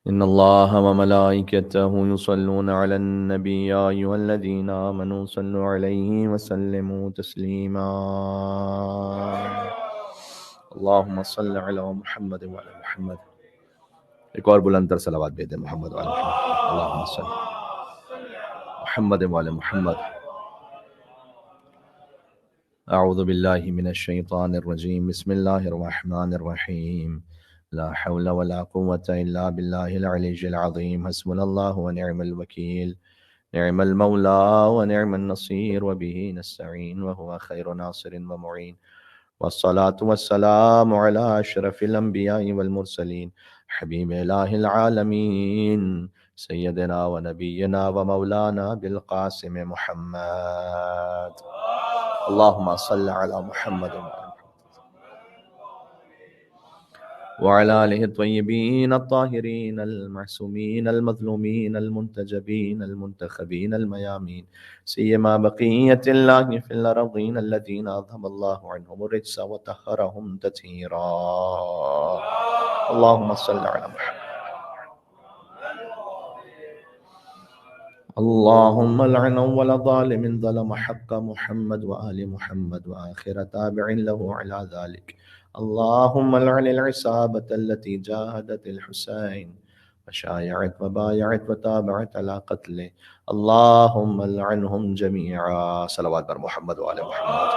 إن الله وملائكته يصلون على النبي يا أيها الذين آمنوا صلوا عليه وسلموا تسليما اللهم صل على محمد وعلى محمد. ایک اور بلند تر صلوات بھیج دیں محمد وعلى محمد. اللهم صل محمد وعلى محمد. أعوذ بالله من الشيطان الرجيم. بسم الله الرحمن الرحيم. لا حول ولا قوة إلا بالله العلي العظيم. حسبنا الله ونعم الوكيل. نعم المولى ونعم النصير وبه نستعين وهو خير ناصر ومعين. والصلاة والسلام على أشرف الأنبياء والمرسلين حبيب إله العالمين سيدنا ونبينا ومولانا بالقاسم محمد. اللهم صل على محمد وعلى آله الطيبين الطاهرين المعصومين المظلومين المنتجبين المنتخبين الميامين سيما بقية الله في الأرضين الذين أذهب الله عنهم الرجس وطهرهم تطهيرا. اللهم صل على محمد. اللهم لعن أول ظالم ظلم حق محمد وآل محمد وآخر تابع له على ذلك. اللهم لعن العصابة التي جاهدت الحسين وشايعت وبايعت وتابعت على قتله. اللهم لعنهم جميعا. صلوات بر محمد وآل محمد.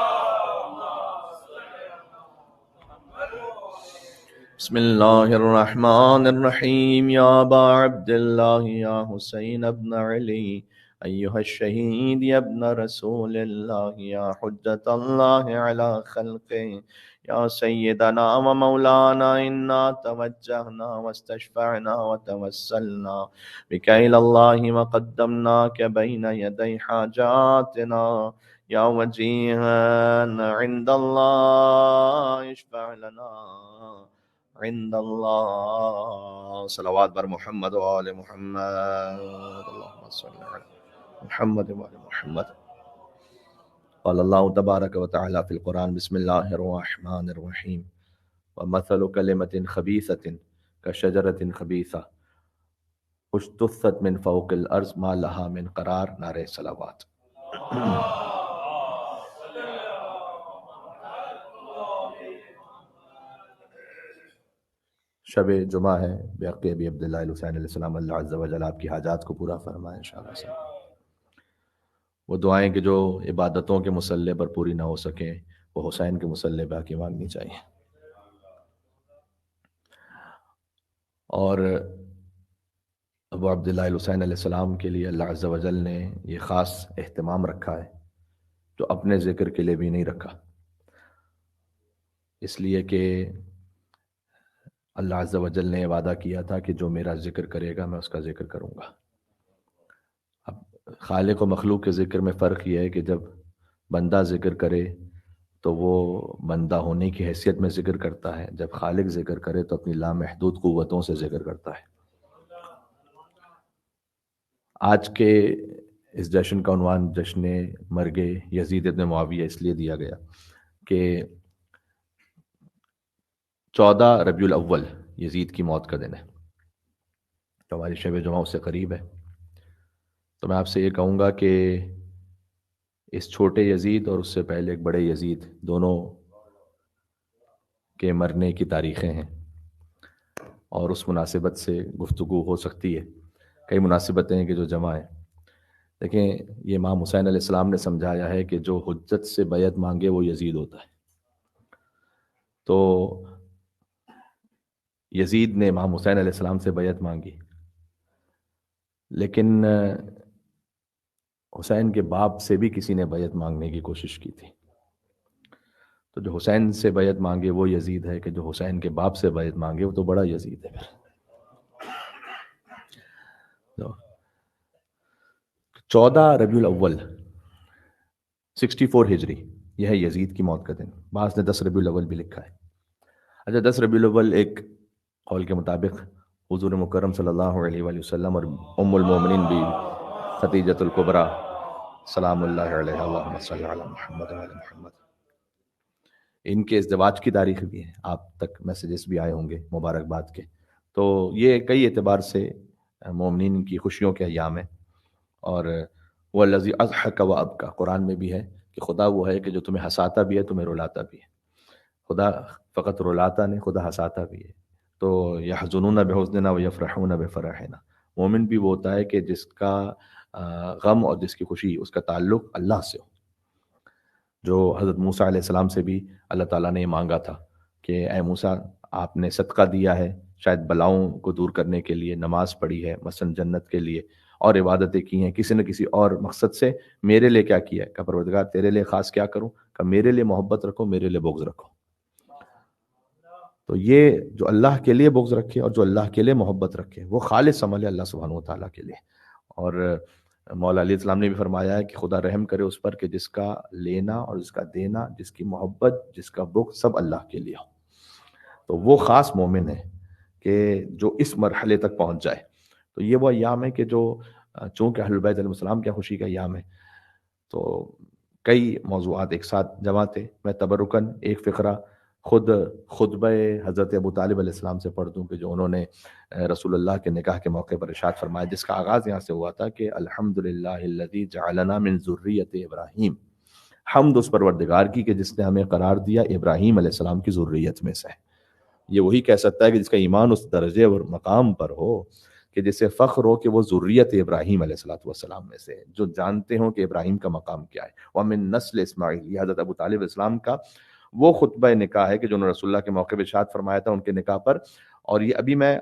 بسم الله الرحمن الرحيم. يا أبا عبد الله يا حسين ابن علي أيها الشهيد يا ابن رسول الله يا حجة الله على خلقه يا سيدنا ومولانا إنا توجهنا واستشفعنا وتوسلنا بك إلى الله وقدمناك بين يدي حاجاتنا يا وجيها عند الله اشفع لنا عند الله. صلوات بر محمد وآل محمد. اللهم صل على محمد وآل محمد. قال الله تبارك وتعالى في القرآن بسم الله الرحمن الرحيم ومثل كلمة خبيثة كشجرة خبيثة اجتثت من فوق الأرض ما لها من قرار. نعرہ صلوات. شب جمعہ ہے، بحق ابی عبداللہ الحسین علیہ السلام. اللہ عز و جل آپ کی حاجات کو پورا فرمائے انشاءاللہ سے. وہ دعائیں کہ جو عبادتوں کے مسلح پر پوری نہ ہو سکیں وہ حسین کے مسلح پہ آ کے مانگنی چاہیے. اور ابو عبداللہ الحسین علیہ السلام کے لیے اللہ عز و جل نے یہ خاص اہتمام رکھا ہے جو اپنے ذکر کے لیے بھی نہیں رکھا، اس لیے کہ اللہ عز و جل نے وعدہ کیا تھا کہ جو میرا ذکر کرے گا میں اس کا ذکر کروں گا. اب خالق و مخلوق کے ذکر میں فرق یہ ہے کہ جب بندہ ذکر کرے تو وہ بندہ ہونے کی حیثیت میں ذکر کرتا ہے، جب خالق ذکر کرے تو اپنی لامحدود قوتوں سے ذکر کرتا ہے. آج کے اس جشن کا عنوان جشن مرگ یزید ابن معاویہ اس لیے دیا گیا کہ 14 ربیع الاول یزید کی موت کا دن ہے، تو ہماری شب جمعہ اس سے قریب ہے. تو میں آپ سے یہ کہوں گا کہ اس چھوٹے یزید اور اس سے پہلے ایک بڑے یزید دونوں کے مرنے کی تاریخیں ہیں، اور اس مناسبت سے گفتگو ہو سکتی ہے. کئی مناسبتیں ہیں کہ جو جمع ہیں. دیکھیں، یہ امام حسین علیہ السلام نے سمجھایا ہے کہ جو حجت سے بیعت مانگے وہ یزید ہوتا ہے. تو یزید نے امام حسین علیہ السلام سے بیعت مانگی، لیکن حسین کے باپ سے بھی کسی نے بیعت مانگنے کی کوشش کی تھی. تو جو حسین سے بیعت مانگے وہ یزید ہے، کہ جو حسین کے باپ سے بیعت مانگے وہ تو بڑا یزید ہے. 14 ربیع الاول 64 ہجری یہ ہے یزید کی موت کا دن. بعض نے 10 ربیع الاول بھی لکھا ہے. اچھا، 10 ربیع الاول ایک قول کے مطابق حضور مکرم صلی اللہ علیہ وآلہ وسلم اور ام المومنین بھی خدیجۃ الکبریٰ سلام اللہ علیہ اللہم صلی علی محمد وعلی محمد، ان کے ازدواج کی تاریخ بھی ہے. آپ تک میسیجز بھی آئے ہوں گے مبارکباد کے، تو یہ کئی اعتبار سے مومنین کی خوشیوں کے ایام ہیں. اور وہ الذی اضحک و ابکا، قرآن میں بھی ہے کہ خدا وہ ہے کہ جو تمہیں ہنساتا بھی ہے تمہیں رلاتا بھی ہے. خدا فقط رلاتا نہیں، خدا ہنساتا بھی ہے. تو یحزنون بحزننا ویفرحون بفرحنا، مومن بھی وہ ہوتا ہے کہ جس کا غم اور جس کی خوشی اس کا تعلق اللہ سے ہو. جو حضرت موسیٰ علیہ السلام سے بھی اللہ تعالیٰ نے یہ مانگا تھا کہ اے موسیٰ، آپ نے صدقہ دیا ہے شاید بلاؤں کو دور کرنے کے لیے، نماز پڑھی ہے مثلا جنت کے لیے، اور عبادتیں کی ہیں کسی نہ کسی اور مقصد سے، میرے لیے کیا کیا ہے؟ کہ پروردگار تیرے لیے خاص کیا کروں؟ کہ میرے لیے محبت رکھو، میرے لیے بغض رکھو. تو یہ جو اللہ کے لیے بغض رکھے اور جو اللہ کے لیے محبت رکھے وہ خالص عمل ہے اللہ سبحانہ و تعالیٰ کے لیے. اور مولا علیہ السلام نے بھی فرمایا ہے کہ خدا رحم کرے اس پر کہ جس کا لینا اور جس کا دینا، جس کی محبت، جس کا بغض سب اللہ کے لیے ہو. تو وہ خاص مومن ہے کہ جو اس مرحلے تک پہنچ جائے. تو یہ وہ ایام ہے کہ جو چونکہ اہل بیت علیہ السلام کی خوشی کا ایام ہے، تو کئی موضوعات ایک ساتھ جمع تھے. میں تبرکاً ایک فقرہ خود خطبہ حضرت ابو طالب علیہ السلام سے پڑھ دوں کہ جو انہوں نے رسول اللہ کے نکاح کے موقع پر ارشاد فرمایا، جس کا آغاز یہاں سے ہوا تھا کہ الحمدللہ الذی جعلنا من ذریۃ ابراہیم، حمد اس پروردگار کی کہ جس نے ہمیں قرار دیا ابراہیم علیہ السلام کی ذریت میں سے. یہ وہی کہہ سکتا ہے کہ جس کا ایمان اس درجے اور مقام پر ہو کہ جسے فخر ہو کہ وہ ذریت ابراہیم علیہ السلام میں سے، جو جانتے ہوں کہ ابراہیم کا مقام کیا ہے. وَمِن نسل اسماعیل، یہ حضرت ابو طالب اسلام کا وہ خطبہ نکاح ہے کہ جو انہوں نے رسول اللہ کے موقع پہ ارشاد فرمایا تھا ان کے نکاح پر. اور یہ ابھی میں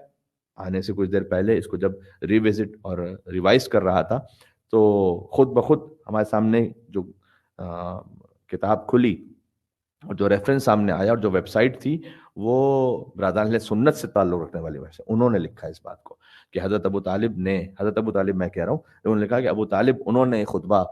آنے سے کچھ دیر پہلے اس کو جب ریوزٹ اور ریوائز کر رہا تھا تو خود بخود ہمارے سامنے جو کتاب کھلی اور جو ریفرنس سامنے آیا اور جو ویب سائٹ تھی وہ برادران اہل سنت سے تعلق رکھنے والی ویب سائٹ، انہوں نے لکھا اس بات کو کہ حضرت ابو طالب میں کہہ رہا ہوں، انہوں نے لکھا کہ ابو طالب انہوں نے خطبہ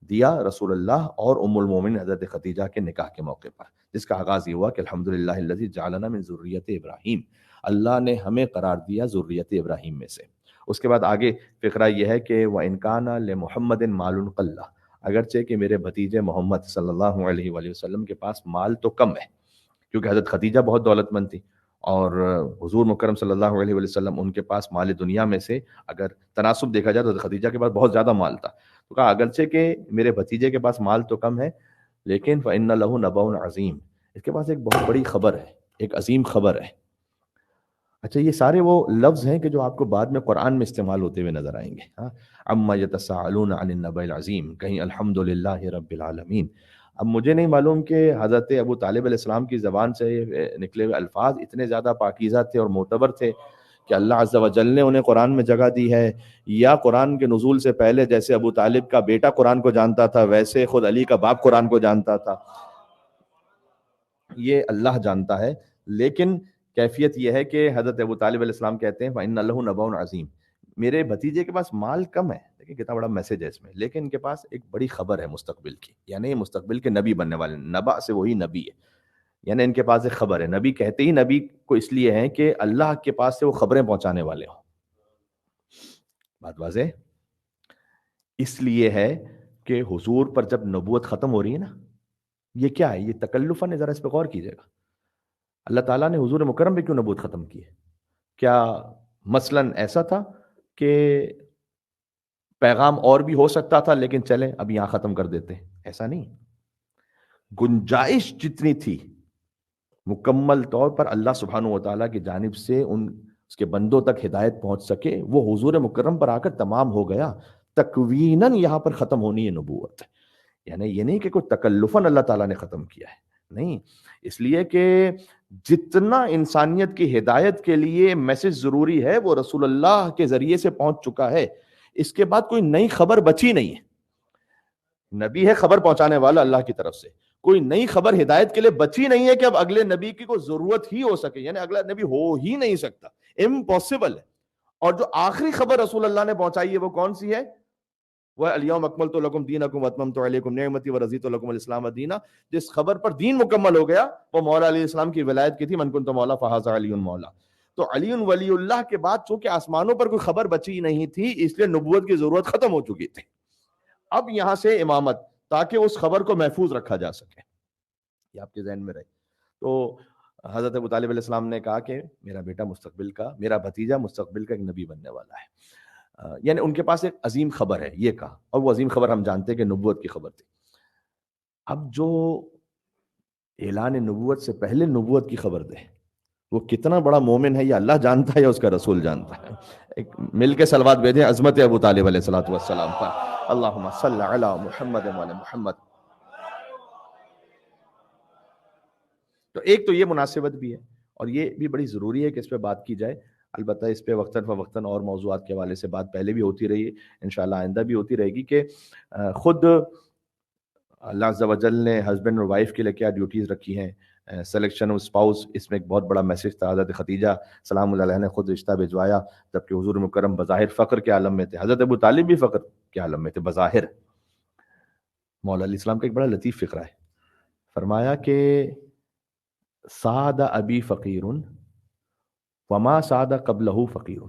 دیا رسول اللہ اور ام المومنین حضرت خدیجہ کے نکاح کے موقع پر، جس کا آغاز یہ ہوا کہ الحمدللہ الذی جعلنا من ذریۃ ابراہیم، اللہ نے ہمیں قرار دیا ذریت ابراہیم میں سے. اس کے بعد آگے فقرہ یہ ہے کہ وَإِن كَانَ لِمُحَمَّدٍ مَالٌ قَلَّ، اگرچہ کہ میرے بھتیجے محمد صلی اللہ علیہ وآلہ وسلم کے پاس مال تو کم ہے، کیونکہ حضرت خدیجہ بہت دولت مند تھی اور حضور مکرم صلی اللہ علیہ وآلہ وسلم ان کے پاس مال دنیا میں سے اگر تناسب دیکھا جائے تو حضرت خدیجہ کے پاس بہت زیادہ مال تھا. تو کہا اگرچہ کہ میرے بھتیجے کے پاس مال تو کم ہے لیکن فَإِنَّ لَهُ نَبَأٌ عَظِيمٌ، اس کے پاس ایک بہت بڑی خبر ہے، ایک عظیم خبر ہے. اچھا، یہ سارے وہ لفظ ہیں کہ جو آپ کو بعد میں قرآن میں استعمال ہوتے ہوئے نظر آئیں گے. اما یتساءلون عن النبأ العظیم، کہیں الحمدللہ رب العالمین. اب مجھے نہیں معلوم کہ حضرت ابو طالب علیہ السلام کی زبان سے نکلے ہوئے الفاظ اتنے زیادہ پاکیزہ تھے اور معتبر تھے کہ اللہ عز و جل نے انہیں قرآن میں جگہ دی ہے، یا قرآن کے نزول سے پہلے جیسے ابو طالب کا بیٹا قرآن کو جانتا تھا ویسے خود علی کا باپ قرآن کو جانتا تھا. یہ اللہ جانتا ہے. لیکن کیفیت یہ ہے کہ حضرت ابو طالب علیہ السلام کہتے ہیں فَإِنَّ لَهُ نَبَأٌ عَظِيمٌ، میرے بھتیجے کے پاس مال کم ہے، لیکن کتنا بڑا میسج ہے اس میں، لیکن ان کے پاس ایک بڑی خبر ہے مستقبل کی، یعنی یہ مستقبل کے نبی بننے والے، نبا سے وہی نبی ہے، یعنی ان کے پاس ایک خبر ہے. نبی کہتے ہی نبی کو اس لیے ہیں کہ اللہ کے پاس سے وہ خبریں پہنچانے والے ہوں. بات واضح؟ اس لیے ہے کہ حضور پر جب نبوت ختم ہو رہی ہے نا، یہ کیا ہے؟ یہ تکلفاً ہے، ذرا اس پہ غور کیجیے گا. اللہ تعالیٰ نے حضور مکرم پہ کیوں نبوت ختم کی ہے؟ کیا مثلاً ایسا تھا کہ پیغام اور بھی ہو سکتا تھا لیکن چلیں اب یہاں ختم کر دیتے ہیں؟ ایسا نہیں. گنجائش جتنی تھی مکمل طور پر اللہ سبحانہ و تعالیٰ کی جانب سے اس کے بندوں تک ہدایت پہنچ سکے وہ حضور مکرم پر آ کر تمام ہو گیا. تکویناً یہاں پر ختم ہونی ہے نبوت، یعنی یہ نہیں کہ کوئی تکلفاً اللہ تعالیٰ نے ختم کیا ہے، نہیں، اس لیے کہ جتنا انسانیت کی ہدایت کے لیے میسج ضروری ہے وہ رسول اللہ کے ذریعے سے پہنچ چکا ہے. اس کے بعد کوئی نئی خبر بچی نہیں ہے. نبی ہے خبر پہنچانے والا اللہ کی طرف سے، کوئی نئی خبر ہدایت کے لیے بچی نہیں ہے کہ اب اگلے نبی کی کوئی ضرورت ہی ہو سکے، یعنی اگلا نبی ہو ہی نہیں سکتا، امپاسبل ہے. اور جو آخری خبر رسول اللہ نے پہنچائی ہے وہ کون سی ہے؟ وہ الیوم اکملت لکم دینکم واتممت علیکم نعمتی ورضیت لکم الاسلام دینا. جس خبر پر دین مکمل ہو گیا وہ مولا علیہ السلام کی ولایت کی تھی، من کنت مولا فہذا علی مولا. تو علی ولی اللہ کے بعد چونکہ آسمانوں پر کوئی خبر بچی نہیں تھی اس لیے نبوت کی ضرورت ختم ہو چکی تھی. اب یہاں سے امامت تاکہ اس خبر کو محفوظ رکھا جا سکے، یہ آپ کے ذہن میں رہے. تو حضرت ابو طالب علیہ السلام نے کہا کہ میرا بیٹا مستقبل کا، میرا بھتیجا مستقبل کا ایک نبی بننے والا ہے، یعنی ان کے پاس ایک عظیم خبر ہے، یہ کہا، اور وہ عظیم خبر ہم جانتے ہیں کہ نبوت کی خبر تھی۔ اب جو اعلان نبوت سے پہلے نبوت کی خبر دے، وہ کتنا بڑا مومن ہے یہ اللہ جانتا ہے یا اس کا رسول جانتا ہے۔ ایک مل کے صلوات بھیجیں عظمت ابو طالب علیہ السلام پر، اللہم صل علی محمد وعلی محمد۔ تو ایک تو یہ مناسبت بھی ہے، اور یہ بھی بڑی ضروری ہے کہ اس پہ بات کی جائے۔ البتہ اس پہ وقتاً فوقتاً اور موضوعات کے حوالے سے بات پہلے بھی ہوتی رہی ہے، انشاءاللہ آئندہ بھی ہوتی رہے گی، کہ خود اللہ عز و جل نے ہسبینڈ اور وائف کے لیے کیا ڈیوٹیز رکھی ہیں، سلیکشن آف اسپاؤس، اس میں ایک بہت بڑا میسج تھا۔ حضرت خدیجہ سلام اللہ علیہ نے خود رشتہ بھجوایا، جبکہ حضور مکرم بظاہر فقر کے عالم میں تھے، حضرت ابو طالب بھی فقر کے عالم میں تھے بظاہر۔ مولا علیہ السلام کا ایک بڑا لطیف فقرہ ہے، فرمایا کہ سعد ابی فقیر وما سعد قبلہ فقیر،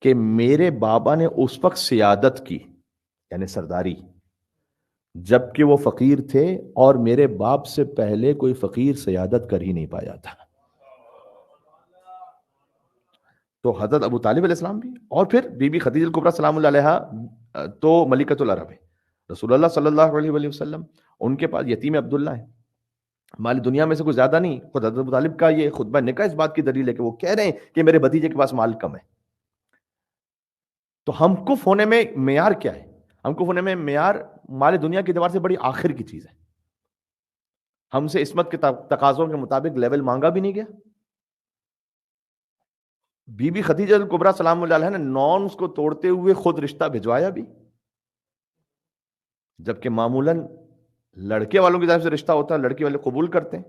کہ میرے بابا نے اس وقت سیادت کی، یعنی سرداری، جبکہ وہ فقیر تھے، اور میرے باپ سے پہلے کوئی فقیر سیادت کر ہی نہیں پایا تھا۔ تو حضرت ابو طالب علیہ السلام بھی، اور پھر بی بی خدیجہ الکبریٰ سلام اللہ علیہا تو ملکۃ العرب ہے، رسول اللہ صلی اللہ علیہ وآلہ وسلم ان کے پاس یتیم عبداللہ ہے، مال دنیا میں سے کوئی زیادہ نہیں۔ خود حضرت ابو طالب کا یہ خطبہ نکاح اس بات کی دلیل ہے کہ وہ کہہ رہے ہیں کہ میرے بھتیجے کے پاس مال کم ہے۔ تو ہم کف ہونے میں معیار کیا ہے؟ ہم کف ہونے میں معیار مال دنیا کی اعتبار سے بڑی آخر کی چیز ہے۔ ہم سے عصمت کے تقاضوں کے مطابق لیول مانگا بھی نہیں گیا۔ بی بی خدیجہ الکبریٰ سلام اللہ علیہ نے نارمز کو توڑتے ہوئے خود رشتہ بھجوایا بھی، جبکہ معمولاً لڑکے والوں کی طرف سے رشتہ ہوتا ہے، لڑکی والے قبول کرتے ہیں،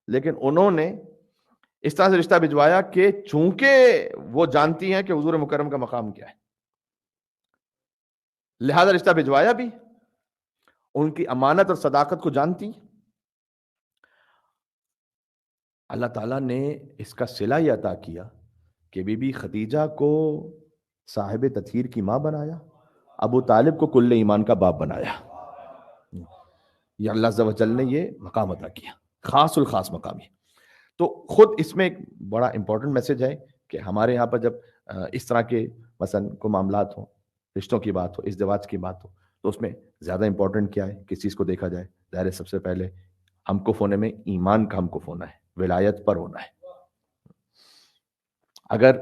لیکن انہوں نے اس طرح سے رشتہ بھجوایا کہ چونکہ وہ جانتی ہیں کہ حضور مکرم کا مقام کیا ہے، لہذا رشتہ بھجوایا بھی، ان کی امانت اور صداقت کو جانتی۔ اللہ تعالیٰ نے اس کا صلہ یہ عطا کیا کہ بی بی خدیجہ کو صاحب تطہیر کی ماں بنایا، ابو طالب کو کل ایمان کا باپ بنایا۔ یہ اللہ عز و جل نے یہ مقام عطا کیا، خاص الخاص مقام ہے۔ تو خود اس میں ایک بڑا امپورٹنٹ میسج ہے کہ ہمارے یہاں پر جب اس طرح کے مثلا کوئی معاملات ہوں، رشتوں کی بات ہو، ازدواج کی بات ہو، تو اس میں زیادہ امپورٹنٹ کیا ہے، کس چیز کو دیکھا جائے؟ ظاہر ہے سب سے پہلے ہم کف ہونے میں ایمان کا ہم کف ہونا ہے، ولایت پر ہونا ہے۔ اگر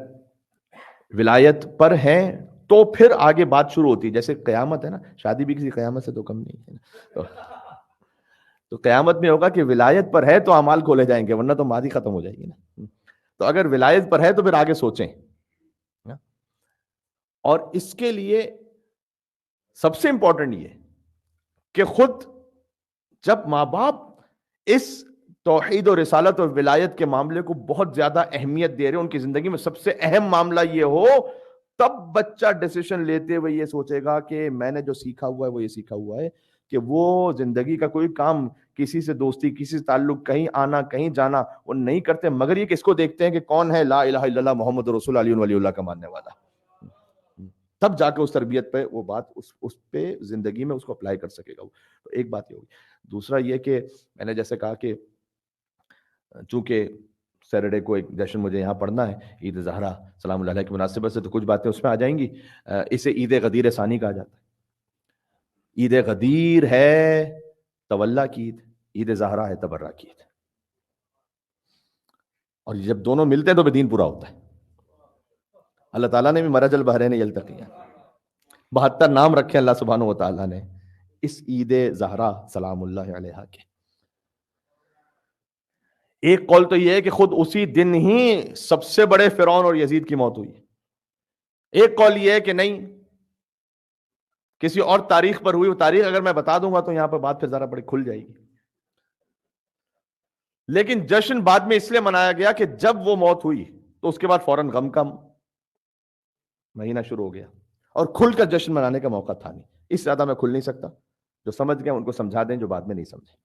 ولایت پر ہیں تو پھر آگے بات شروع ہوتی ہے، جیسے قیامت ہے نا، شادی بھی کسی قیامت سے تو کم نہیں ہے، تو قیامت میں ہوگا کہ ولایت پر ہے تو اعمال کھولے جائیں گے، ورنہ تو ماضی ختم ہو جائے گی نا۔ تو اگر ولایت پر ہے تو پھر آگے سوچیں، اور اس کے لیے سب سے امپورٹنٹ یہ کہ خود جب ماں باپ اس توحید و رسالت اور ولایت کے معاملے کو بہت زیادہ اہمیت دے رہے ہیں، ان کی زندگی میں سب سے اہم معاملہ یہ ہو، تب بچہ ڈیسیشن لیتے ہوئے یہ سوچے گا کہ میں نے جو سیکھا ہوا ہے وہ یہ سیکھا ہوا ہے کہ وہ زندگی کا کوئی کام، کسی سے دوستی، کسی سے تعلق، کہیں آنا کہیں جانا وہ نہیں کرتے، مگر یہ کس کو دیکھتے ہیں کہ کون ہے لا الہ الا اللہ محمد رسول علی ولی اللہ کا ماننے والا، تب جا کے اس تربیت پہ وہ بات اس پہ زندگی میں اس کو اپلائی کر سکے گا۔ تو ایک بات یہ ہوگی۔ دوسرا یہ کہ میں نے جیسے کہا کہ چونکہ سیٹرڈے کو ایک جشن مجھے یہاں پڑھنا ہے، عید زہرا سلام اللہ علیہ کی مناسبت سے، تو کچھ باتیں اس میں آ جائیں گی۔ اسے عید غدیر ثانی کہا جاتا ہے۔ عید غدیر ہے تولا کی عید، عید زہرا ہے تبرہ کی عید، اور جب دونوں ملتے ہیں تو دین پورا ہوتا ہے۔ اللہ تعالیٰ نے بھی مرج البحرین یلتقیان 72 نام رکھے اللہ سبحانہ و تعالیٰ نے اس عید زہرا سلام اللہ علیہ کے۔ ایک قول تو یہ ہے کہ خود اسی دن ہی سب سے بڑے فرعون اور یزید کی موت ہوئی، ایک قول یہ ہے کہ نہیں کسی اور تاریخ پر ہوئی، وہ تاریخ اگر میں بتا دوں گا تو یہاں پر بات پھر ذرا بڑی کھل جائے گی، لیکن جشن بعد میں اس لیے منایا گیا کہ جب وہ موت ہوئی تو اس کے بعد فوراً غم کا مہینہ شروع ہو گیا، اور کھل کر جشن منانے کا موقع تھا نہیں۔ اس زیادہ میں کھل نہیں سکتا، جو سمجھ گئے ان کو سمجھا دیں، جو بعد میں نہیں سمجھے۔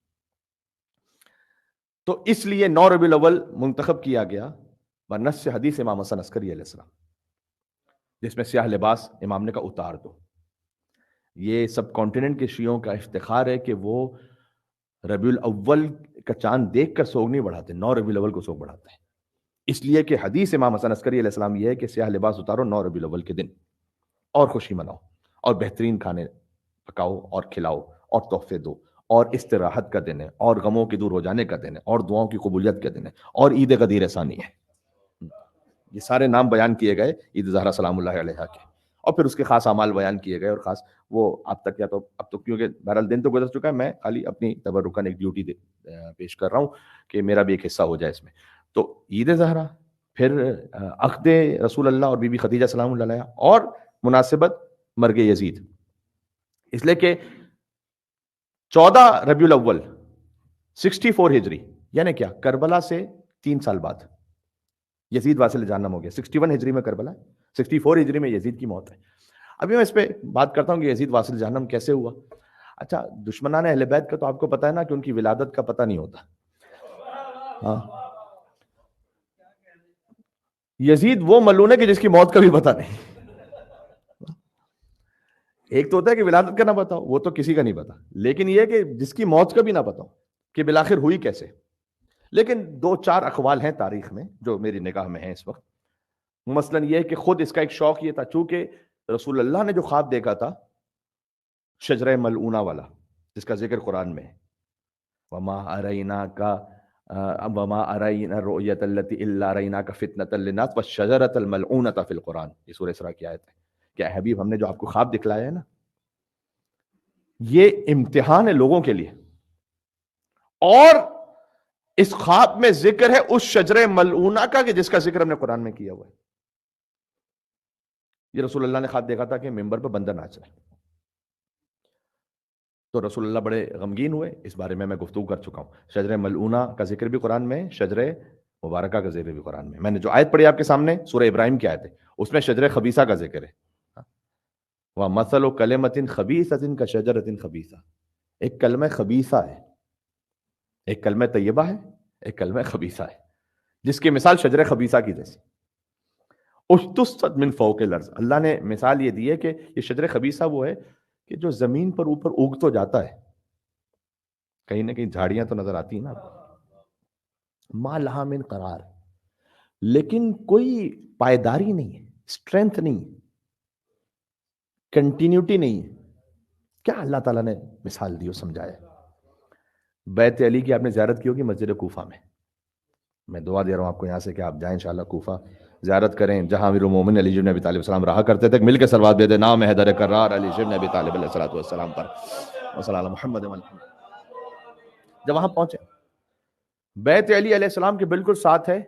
تو اس لیے 9 ربیع الاول منتخب کیا گیا بنص حدیث امام حسن عسکری علیہ السلام، جس میں سیاہ لباس امام نے کہا اتار دو۔ یہ سب کانٹیننٹ کے شیعوں کا افتخار ہے کہ وہ ربیع الاول کا چاند دیکھ کر سوگ نہیں بڑھاتے، 9 ربیع الاول کو سوگ بڑھاتے ہیں. اس لیے کہ حدیث امام حسن عسکری علیہ السلام یہ ہے کہ سیاہ لباس اتارو 9 ربیع الاول کے دن اور خوشی مناؤ اور بہترین کھانے پکاؤ اور کھلاؤ اور تحفے دو، اور استراحت کا دن ہے اور غموں کے دور ہو جانے کا دن ہے اور دعاؤں کی قبولیت کا دن ہے اور عید غدیر ثانی ہے. یہ سارے نام بیان کیے گئے عید زہرا سلام اللہ علیہا کے، اور پھر اس کے خاص اعمال بیان کیے گئے، اور خاص وہ اب تک یا تو اب تو کیونکہ بہرحال دن تو گزر چکا ہے، میں خالی اپنی تبرکاً ایک ڈیوٹی پیش کر رہا ہوں کہ میرا بھی ایک حصہ ہو جائے اس میں. تو عید زہرا، پھر عقد رسول اللہ اور بی بی خدیجہ سلام اللہ علیہا، اور مناسبت مرگ یزید، اس لیے کہ 14 ربیع الاول 64 ہجری، یعنی کیا کربلا سے 3 سال بعد یزید واصل جہنم ہو گیا. 61 ہجری میں کربلا، 64 ہجری میں یزید کی موت ہے. ابھی میں اس پہ بات کرتا ہوں کہ یزید واصل جہنم کیسے ہوا. اچھا، دشمنان اہل بیت کا تو آپ کو پتا ہے نا کہ ان کی ولادت کا پتہ نہیں ہوتا. ہاں، یزید وہ ملعون ہے کہ جس کی موت کا بھی پتہ نہیں. ایک تو ہوتا ہے کہ ولادت کا نہ پتا ہو، وہ تو کسی کا نہیں پتا، لیکن یہ کہ جس کی موت کا بھی نہ پتا ہو کہ بالآخر ہوئی کیسے. لیکن 2-4 اقوال ہیں تاریخ میں جو میری نگاہ میں ہیں اس وقت. مثلاً یہ کہ خود اس کا ایک شوق یہ تھا، چونکہ رسول اللہ نے جو خواب دیکھا تھا شجرہ ملعونہ والا جس کا ذکر قرآن میں ہے، وما اریناک وما ارینا الرؤیۃ التی الا اریناک فتنۃ للناس والشجرۃ الملعونۃ فی القرآن، یہ سورہ اسراء کی آیت ہے. کیا حبیب ہم نے جو آپ کو خواب دکھلایا ہے نا، یہ امتحان ہے لوگوں کے لیے، اور اس خواب میں ذکر ہے اس شجرہ ملعونہ کا کہ جس کا ذکر ہم نے قرآن میں کیا ہوا ہے. یہ رسول اللہ نے خواب دیکھا تھا کہ ممبر پہ بندر ناچ رہے. تو رسول اللہ بڑے غمگین ہوئے، اس بارے میں گفتگو کر چکا ہوں. شجرہ ملعونہ کا ذکر بھی قرآن میں، شجرہ مبارکہ کا ذکر بھی قرآن میں. میں نے جو آیت پڑھی آپ کے سامنے سورہ ابراہیم کی آیت ہے، اس میں شجرہ خبیثہ کا ذکر ہے. وَمَثَلُ كَلِمَةٍ خَبِيثَةٍ كَشَجَرَةٍ خَبِيثَةٍ، ایک کلمہ خبیثہ ہے، ایک کلمہ طیبہ ہے، ایک کلمہ خبیثہ ہے، جس کی مثال شجرہ خبیثہ کی جیسی. اجتثت من فوق الارض، اللہ نے مثال یہ دی ہے کہ یہ شجر خبیثہ وہ ہے کہ جو زمین پر اوپر اگ تو جاتا ہے، کہیں نہ کہیں جھاڑیاں تو نظر آتی ہیں نا، ما لہا من قرار، لیکن کوئی پائیداری نہیں ہے، اسٹرینتھ نہیں، کنٹینیوٹی نہیں ہے. کیا اللہ تعالیٰ نے مثال دی اور سمجھایا. بیت علی کی آپ نے زیارت کی ہوگی مسجد کوفہ میں دعا دے رہا ہوں آپ کو یہاں سے کہ آپ جائیں انشاءاللہ کوفہ، زیارت کریں جہاں امیر المومنین علی بن ابی طالب السلام رہا کرتے تھے. مل کے صلوات دے دیں نام حیدر کرار علی بن ابی طالب علیہ السلام پر، وصلی اللہ محمد. جب وہاں پہنچے، بیت علی علیہ السلام کے بالکل ساتھ ہے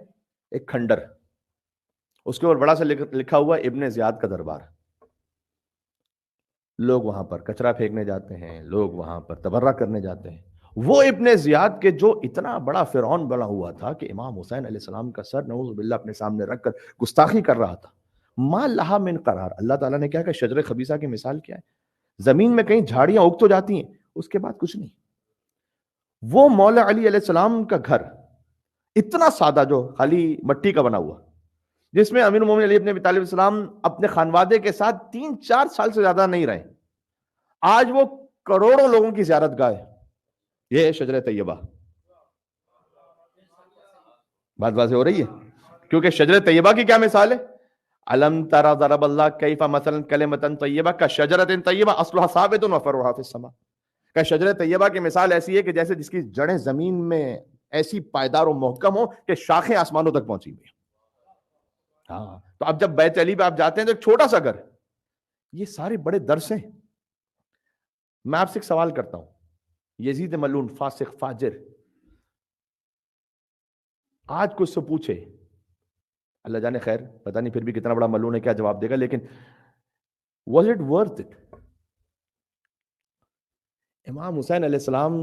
ایک کھنڈر، اس کے اوپر بڑا سا لکھا ہوا ابن زیاد کا دربار. لوگ وہاں پر کچرا پھینکنے جاتے ہیں، لوگ وہاں پر تبرہ کرنے جاتے ہیں. وہ ابن زیاد کے جو اتنا بڑا فرعون بنا ہوا تھا کہ امام حسین علیہ السلام کا سر نعوذ باللہ اپنے سامنے رکھ کر گستاخی کر رہا تھا. ما لہا من قرار، اللہ تعالیٰ نے کیا کہ شجر خبیثہ کی مثال کیا ہے، زمین میں کہیں جھاڑیاں اگ تو جاتی ہیں، اس کے بعد کچھ نہیں. وہ مولا علی علیہ السلام کا گھر اتنا سادہ جو خالی مٹی کا بنا ہوا، جس میں امیر المومنین علی بن ابی طالب السلام اپنے خانوادے کے ساتھ 3-4 سال سے زیادہ نہیں رہے، آج وہ کروڑوں لوگوں کی زیارت گاہ ہے. یہ ہے شجر طیبہ. بات واضح ہو رہی ہے، کیونکہ شجر طیبہ کی کیا مثال ہے، الم تری ضرب اللہ کیف مثلا کلمۃ طیبہ کشجرۃ طیبہ اصلها ثابت وفرعها فی السماء. کہ شجر طیبہ کی مثال ایسی ہے کہ جیسے جس کی جڑیں زمین میں ایسی پائیدار و محکم ہو کہ شاخیں آسمانوں تک پہنچی ہوئی. ہاں، تو اب جب بیت علی پہ آپ جاتے ہیں تو ایک چھوٹا سا گھر، یہ سارے بڑے درس ہیں. میں آپ سے ایک سوال کرتا ہوں، یزید ملعون فاسق فاجر، آج کچھ سے پوچھے، اللہ جانے خیر پتہ نہیں پھر بھی کتنا بڑا ملعون ہے کیا جواب دے گا، لیکن was it worth it؟ امام حسین علیہ السلام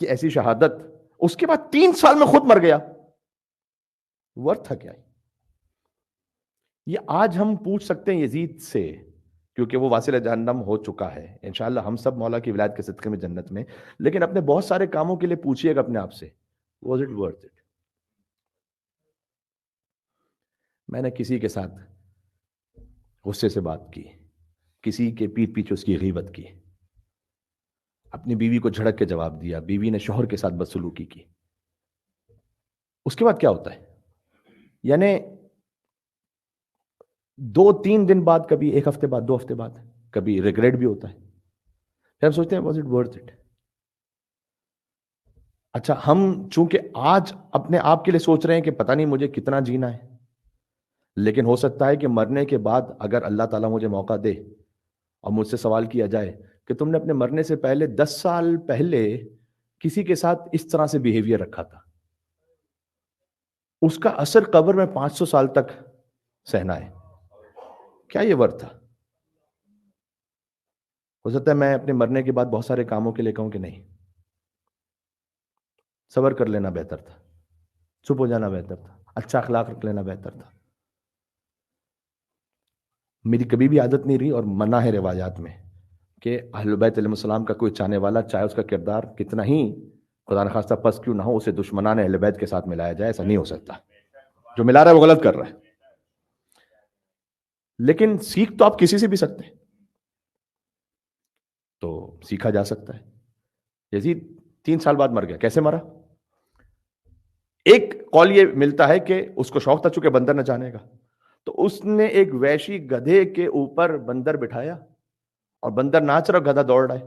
کی ایسی شہادت، اس کے بعد 3 سال میں خود مر گیا، ورتھ تھا کیا؟ یہ آج ہم پوچھ سکتے ہیں یزید سے کیونکہ وہ واصل جہنم ہو چکا ہے. انشاءاللہ ہم سب مولا کی ولایت کے صدقے میں جنت میں، لیکن اپنے بہت سارے کاموں کے لیے پوچھئے گا اپنے آپ سے was it worth it؟ میں نے کسی کے ساتھ غصے سے بات کی، کسی کے پیٹ پیچھے اس کی غیبت کی، اپنی بیوی کو جھڑک کے جواب دیا، بیوی نے شوہر کے ساتھ بدسلوکی کی، اس کے بعد کیا ہوتا ہے؟ یعنی 2-3 دن بعد، کبھی 1 ہفتے بعد، 2 ہفتے بعد، کبھی ریگریٹ بھی ہوتا ہے. پھر ہم سوچتے ہیں واز اٹ ورتھ اٹ؟ اچھا، ہم چونکہ آج اپنے آپ کے لیے سوچ رہے ہیں کہ پتہ نہیں مجھے کتنا جینا ہے، لیکن ہو سکتا ہے کہ مرنے کے بعد اگر اللہ تعالیٰ مجھے موقع دے اور مجھ سے سوال کیا جائے کہ تم نے اپنے مرنے سے پہلے 10 سال پہلے کسی کے ساتھ اس طرح سے بیہیویئر رکھا تھا، اس کا اثر قبر میں 500 سال تک سہنا ہے، کیا یہ ورتھ تھا؟ ہو سکتا ہے میں اپنے مرنے کے بعد بہت سارے کاموں کے لیے کہوں کہ نہیں، صبر کر لینا بہتر تھا، چپ ہو جانا بہتر تھا، اچھا اخلاق رکھ لینا بہتر تھا. میری کبھی بھی عادت نہیں رہی اور منع ہے روایات میں کہ اہل بیت علیہ السلام کا کوئی چاہنے والا، چاہے اس کا کردار کتنا ہی خدا نخواستہ پس کیوں نہ ہو، اسے دشمنان اہل بیت کے ساتھ ملایا جائے، ایسا نہیں ہو سکتا. جو ملا رہا ہے وہ غلط کر رہا ہے. لیکن سیکھ تو آپ کسی سے بھی سکتے ہیں، تو سیکھا جا سکتا ہے. یزید 3 سال بعد مر گیا. کیسے مرا؟ ایک قول یہ ملتا ہے کہ اس کو شوق تھا چونکہ بندر نچانے کا، تو اس نے ایک وحشی گدھے کے اوپر بندر بٹھایا اور بندر ناچ رہا، گدھا دوڑ رہا ہے،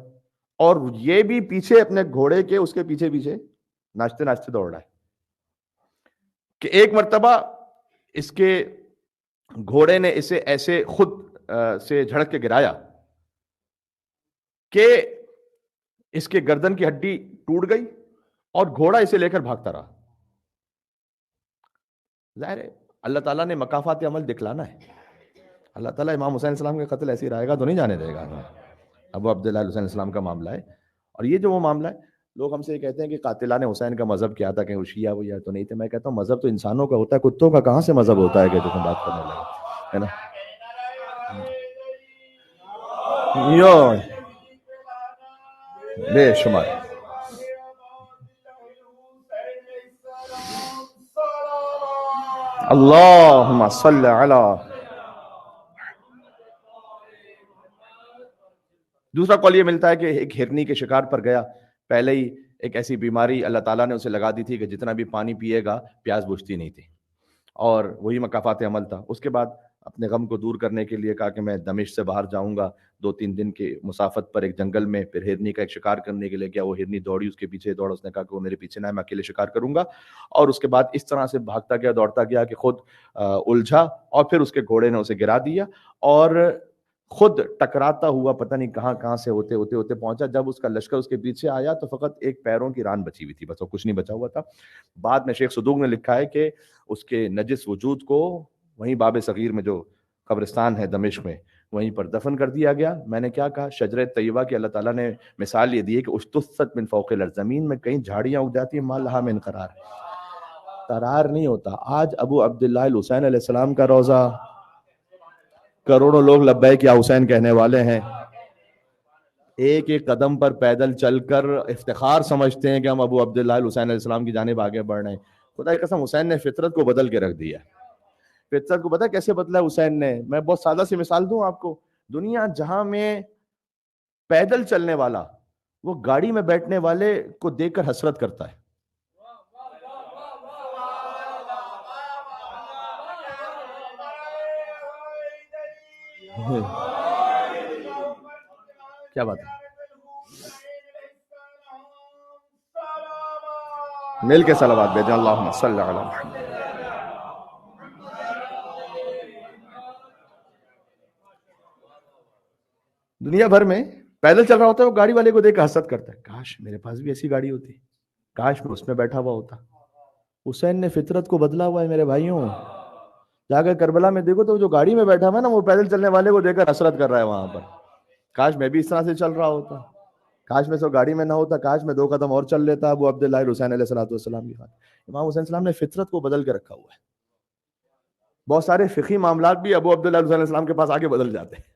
اور یہ بھی پیچھے اپنے گھوڑے کے اس کے پیچھے پیچھے ناچتے ناچتے دوڑ رہا ہے کہ ایک مرتبہ اس کے گھوڑے نے اسے ایسے خود سے جھڑک کے گرایا کہ اس کے گردن کی ہڈی ٹوٹ گئی اور گھوڑا اسے لے کر بھاگتا رہا. ظاہر ہے اللہ تعالیٰ نے مکافات عمل دکھلانا ہے. اللہ تعالیٰ امام حسین السلام کے قتل ایسی رائے گا تو نہیں جانے دے گا. ابو عبداللہ حسین السلام کا معاملہ ہے، اور یہ جو وہ معاملہ ہے، لوگ ہم سے یہ کہتے ہیں کہ قاتلان حسین کا مذہب کیا تھا، کہ وہ شیعہ وہ یا تو نہیں تھے. میں کہتا ہوں مذہب تو انسانوں کا ہوتا ہے، کتوں کا کہاں سے مذہب ہوتا ہے کہ جو تم بات کرنے لگے، ہے نا؟ یو بے شمار. اللہم صل علی. دوسرا قول یہ ملتا ہے کہ ایک ہرنی کے شکار پر گیا، پہلے ہی ایک ایسی بیماری اللہ تعالیٰ نے اسے لگا دی تھی کہ جتنا بھی پانی پیے گا پیاس بجھتی نہیں تھی، اور وہی مکافات عمل تھا. اس کے بعد اپنے غم کو دور کرنے کے لیے کہا کہ میں دمشق سے باہر جاؤں گا. 2-3 دن کے مسافت پر ایک جنگل میں پھر ہرنی کا ایک شکار کرنے کے لیے گیا. وہ ہرنی دوڑی، اس کے پیچھے دوڑا، اس نے کہا کہ وہ میرے پیچھے نہ ہے، میں اکیلے شکار کروں گا. اور اس کے بعد اس طرح سے بھاگتا گیا، دوڑتا گیا کہ خود الجھا، اور پھر اس کے گھوڑے نے اسے گرا دیا اور خود ٹکراتا ہوا پتہ نہیں کہاں سے ہوتے ہوتے ہوتے پہنچا. جب اس کا لشکر اس کے پیچھے آیا تو فقط ایک پیروں کی ران بچی ہوئی تھی، بس، اور کچھ نہیں بچا ہوا تھا. بعد میں شیخ صدوق نے لکھا ہے کہ اس کے نجس وجود کو وہیں باب صغیر میں جو قبرستان ہے دمشق میں، وہیں پر دفن کر دیا گیا. میں نے کیا کہا؟ شجرہ طیبہ کی اللہ تعالیٰ نے مثال یہ دی ہے کہ اشتثت من فوق الارض، زمین میں کہیں جھاڑیاں اگ جاتی ہیں، ما لہا من قرار، قرار نہیں ہوتا. آج ابو عبداللہ الحسین علیہ السلام کا روضہ، کروڑوں لوگ لبیک یا حسین کہنے والے ہیں، ایک ایک قدم پر پیدل چل کر افتخار سمجھتے ہیں کہ ہم ابو عبداللہ الحسین علیہ السلام کی جانب آگے بڑھ رہے ہیں. خدا کی قسم حسین نے فطرت کو بدل کے رکھ دیا. فطرت کو پتہ کیسے بدلا ہے حسین نے؟ میں بہت سادہ سی مثال دوں آپ کو. دنیا جہاں میں پیدل چلنے والا وہ گاڑی میں بیٹھنے والے کو دیکھ کر حسرت کرتا ہے. کیا بات ہے؟ مل کے صلوات بھیجیں. اللہم صلی علی محمد. دنیا بھر میں پیدل چل رہا ہوتا ہے، وہ گاڑی والے کو دیکھ کر حسرت کرتا ہے، کاش میرے پاس بھی ایسی گاڑی ہوتی، کاش میں اس میں بیٹھا ہوا ہوتا. حسین نے فطرت کو بدلا ہوا ہے میرے بھائیوں. جا کر کربلا میں دیکھو تو جو گاڑی میں بیٹھا ہوا ہے نا، وہ پیدل چلنے والے کو دیکھ کر حسرت کر رہا ہے وہاں پر. کاش میں بھی اس طرح سے چل رہا ہوتا، کاش میں سو گاڑی میں نہ ہوتا، کاش میں 2 قدم اور چل لیتا. ابو عبداللہ حسین علیہ السلام کی بات. امام حسین السلام نے فطرت کو بدل کے رکھا ہوا ہے. بہت سارے فقہی معاملات بھی ابو عبداللہ حسین علیہ السلام کے پاس آگے بدل جاتے ہیں.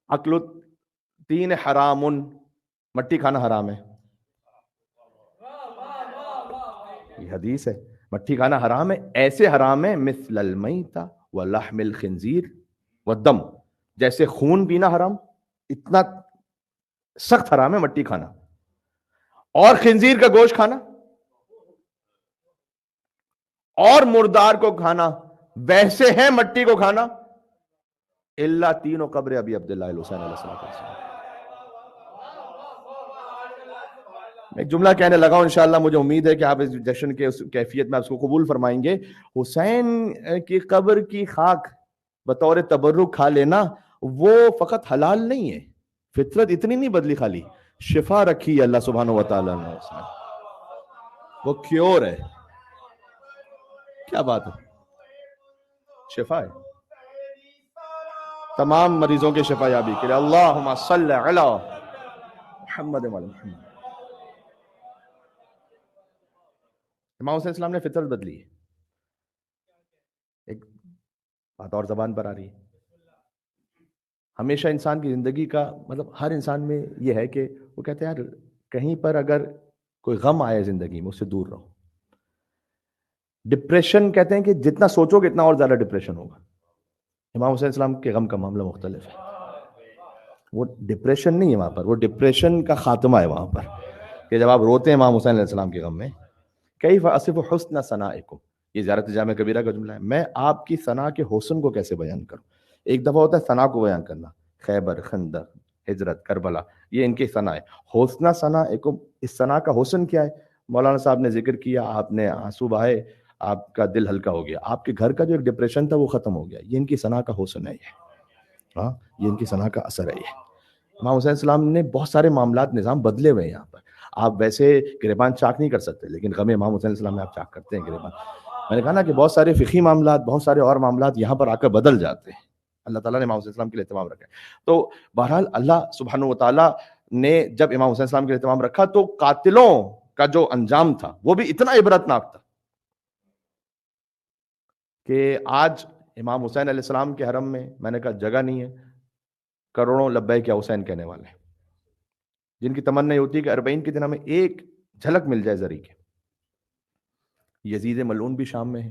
اکل الطین حرام، مٹی کھانا حرام ہے. یہ حدیث ہے، مٹی کھانا حرام ہے. ایسے حرام ہے مثل المیتہ ولحم الخنزیر والدم، جیسے خون پینا حرام اتنا سخت حرام ہے مٹی کھانا، اور خنزیر کا گوشت کھانا اور مردار کو کھانا ویسے ہے مٹی کو کھانا، اللہ تینوں قبر ابی عبداللہ الحسین علیہ السلام۔ میں ایک جملہ کہنے لگا ہوں، انشاءاللہ مجھے امید ہے کہ آپ اس جشن کے اس کیفیت میں آپ اس کو قبول فرمائیں گے۔ حسین کی قبر کی خاک بطور تبرک کھا لینا وہ فقط حلال نہیں ہے، فطرت اتنی نہیں بدلی، خالی شفا رکھی ہے اللہ سبحانہ وتعالی نے اس میں، وہ کیور ہے۔ کیا بات ہے، شفا ہے تمام مریضوں کے شفا یابی کے لیے۔ اللہم صلی علی محمد و علی محمد۔ امام حسین السلام نے فطرت بدلی ہے۔ ایک بات اور زبان پر آ رہی ہے، ہمیشہ انسان کی زندگی کا مطلب ہر انسان میں یہ ہے کہ وہ کہتے ہیں یار کہیں پر اگر کوئی غم آئے زندگی میں اس سے دور رہو۔ ڈپریشن کہتے ہیں کہ جتنا سوچو گے اتنا اور زیادہ ڈپریشن ہوگا۔ امام حسین السلام کے غم کا معاملہ مختلف ہے، وہ ڈپریشن نہیں ہے وہاں پر، وہ ڈپریشن کا خاتمہ ہے وہاں پر، کہ جب آپ روتے ہیں امام حسین علیہ السلام کے غم میں، کیف اصف حسن ثنائکم، یہ زیارت جامع کبیرہ کا جملہ ہے، میں آپ کی ثنا کے حسن کو کیسے بیان کروں۔ ایک دفعہ ہوتا ہے ثنا کو بیان کرنا، خیبر، خندق، ہجرت، کربلا، یہ ان کی ثنا ہے۔ حسن ثنائکم، اس ثنا کا حسن کیا ہے؟ مولانا صاحب نے ذکر کیا، آپ نے آنسو بہائے، آپ کا دل ہلکا ہو گیا، آپ کے گھر کا جو ایک ڈپریشن تھا وہ ختم ہو گیا۔ یہ ان کی ثنا کا حسن ہے، ہاں یہ ان کی ثنا کا اثر ہے۔ یہ امام حسین السلام نے بہت سارے معاملات نظام بدلے ہوئے ہیں یہاں پر۔ آپ ویسے گریبان چاک نہیں کر سکتے، لیکن غم امام حسین السلام میں آپ چاک کرتے ہیں گریبان۔ میں نے کہا نا کہ بہت سارے فقہی معاملات، بہت سارے اور معاملات یہاں پر آ کر بدل جاتے ہیں۔ اللہ تعالیٰ نے امام حسین السلام کے لیے اہتمام رکھا ہے۔ تو بہرحال اللہ سبحانہ و تعالیٰ نے جب امام حسین السلام کے لیے اہتمام رکھا تو قاتلوں کا جو انجام تھا وہ بھی اتنا عبرتناک تھا کہ آج امام حسین علیہ السلام کے حرم میں نے کہا جگہ نہیں ہے، کروڑوں لبیک یا حسین کہنے والے ہیں، جن کی تمنا یہ ہوتی ہے کہ 40 کے دن ہمیں ایک جھلک مل جائے ذری کے۔ یزید ملعون بھی شام میں ہے۔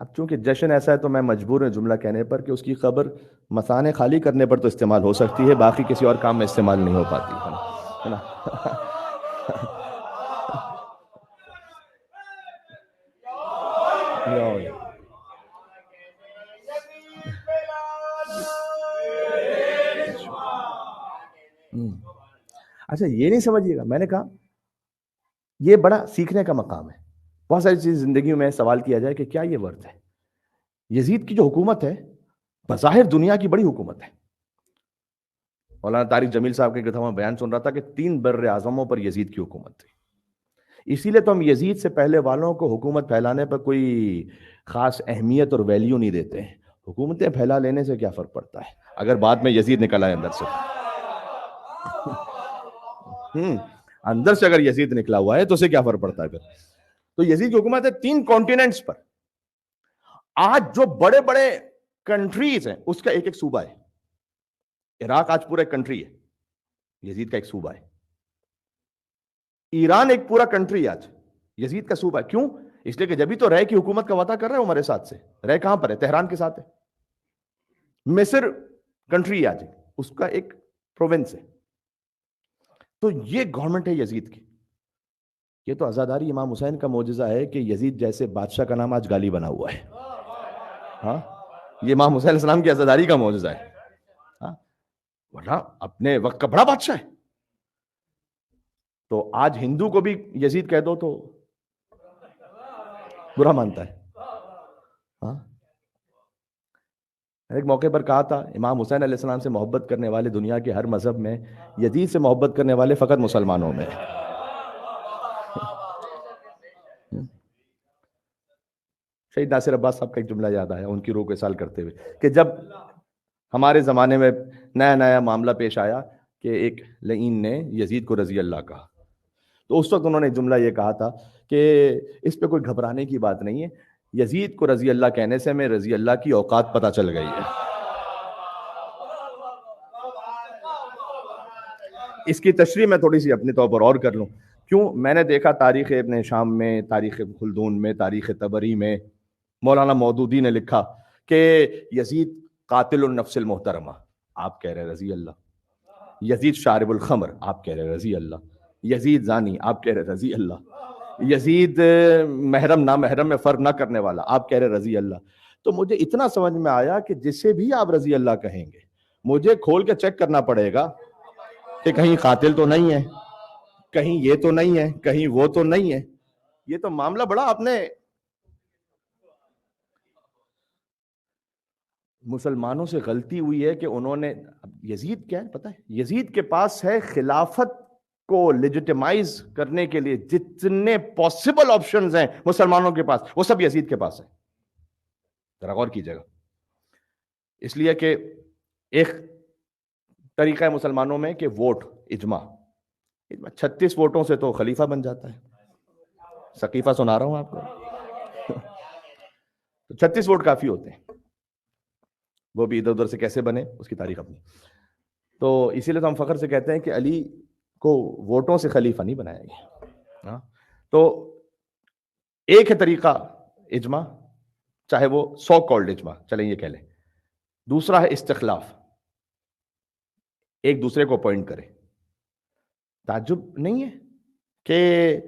اب چونکہ جشن ایسا ہے تو میں مجبور ہوں جملہ کہنے پر کہ اس کی قبر مثانے خالی کرنے پر تو استعمال ہو سکتی ہے، باقی کسی اور کام میں استعمال نہیں ہو پاتی ہے نا۔ اچھا یہ نہیں سمجھیے گا، میں نے کہا یہ بڑا سیکھنے کا مقام ہے۔ بہت ساری چیز زندگی میں سوال کیا جائے کہ کیا یہ ورث ہے؟ یزید کی جو حکومت ہے بظاہر دنیا کی بڑی حکومت ہے۔ مولانا طارق جمیل صاحب کے میں بیان سن رہا تھا کہ 3 بر اعظموں پر یزید کی حکومت تھی، اسی لیے تو ہم یزید سے پہلے والوں کو حکومت پھیلانے پر کوئی خاص اہمیت اور ویلیو نہیں دیتے ہیں۔ حکومتیں پھیلا لینے سے کیا فرق پڑتا ہے اگر بعد میں یزید نکل آئے اندر سے؟ اندر سے اگر یزید نکلا ہوا ہے تو اسے کیا فرق پڑتا ہے پھر؟ تو یزید کی حکومت ہے 3 کانٹیننٹس پر۔ آج جو بڑے بڑے کنٹریز ہیں اس کا ایک ایک صوبہ ہے۔ عراق آج پورا ایک کنٹری ہے، یزید کا ایک صوبہ ہے۔ ایران ایک پورا کنٹری آج یزید کا صوبہ ہے۔ کیوں؟ اس لیے کہ جبھی تو رے کی حکومت کا وعدہ کر رہا ہے عمر ساتھ سے۔ رے کہاں پر ہے؟ تہران کے ساتھ ہے۔ مصر کنٹری آج اس کا ایک پروونس ہے۔ تو یہ گورنمنٹ ہے یزید کی۔ یہ تو عزاداری امام حسین کا معجزہ ہے کہ یزید جیسے بادشاہ کا نام آج گالی بنا ہوا ہے۔ ہاں یہ امام حسین علیہ السلام کی عزاداری کا معجزہ ہے، ہاں ورنہ اپنے وقت کا بڑا بادشاہ ہے۔ تو آج ہندو کو بھی یزید کہہ دو تو برا مانتا ہے۔ ہاں ایک موقع پر کہا تھا امام حسین علیہ السلام سے محبت کرنے والے دنیا کے ہر مذہب میں، یزید سے محبت کرنے والے فقط مسلمانوں میں۔ شہید ناصر عباس صاحب کا ایک جملہ یاد آیا ان کی روح کو اصال کرتے ہوئے کہ جب ہمارے زمانے میں نیا نیا معاملہ پیش آیا کہ ایک لعین نے یزید کو رضی اللہ کہا، تو اس وقت انہوں نے جملہ یہ کہا تھا کہ اس پہ کوئی گھبرانے کی بات نہیں ہے، یزید کو رضی اللہ کہنے سے میں رضی اللہ کی اوقات پتہ چل گئی ہے۔ اس کی تشریح میں تھوڑی سی اپنے طور پر اور کر لوں۔ کیوں؟ میں نے دیکھا تاریخ ابن شام میں، تاریخ خلدون میں، تاریخ طبری میں، مولانا مودودی نے لکھا کہ یزید قاتل النفس المحترمہ، آپ کہہ رہے رضی اللہ، یزید شارب الخمر، آپ کہہ رہے رضی اللہ، یزید زانی، آپ کہہ رہے رضی اللہ، یزید محرم نامحرم میں فرق نہ کرنے والا، آپ کہہ رہے رضی اللہ. تو مجھے اتنا سمجھ میں آیا کہ جسے بھی آپ رضی اللہ کہیں گے مجھے کھول کے چیک کرنا پڑے گا کہ کہیں قاتل تو نہیں ہے، کہیں یہ تو نہیں ہے، کہیں وہ تو نہیں ہے. یہ تو معاملہ بڑا آپ نے مسلمانوں سے غلطی ہوئی ہے کہ انہوں نے، یزید کیا ہے پتہ ہے، یزید کے پاس ہے خلافت کو لیجیٹیمائز کرنے کے لیے جتنے پاسبل آپشنز ہیں مسلمانوں کے پاس، وہ سب یزید کے پاس ہے. ذرا غور کیجیے گا. اس لیے کہ ایک طریقہ ہے مسلمانوں میں کہ ووٹ اجماع، 36 ووٹوں سے تو خلیفہ بن جاتا ہے. سقیفہ سنا رہا ہوں آپ کو. 36 ووٹ کافی ہوتے ہیں، وہ بھی ادھر ادھر سے کیسے بنے اس کی تاریخ اپنی. تو اسی لیے تو ہم فخر سے کہتے ہیں کہ علی کو ووٹوں سے خلیفہ نہیں بنایا گیا. تو ایک ہے طریقہ اجماع، چاہے وہ سو کالڈ اجماع چلیں یہ کہہ لیں. دوسرا ہے استخلاف، ایک دوسرے کو اپوائنٹ کرے. تعجب نہیں ہے کہ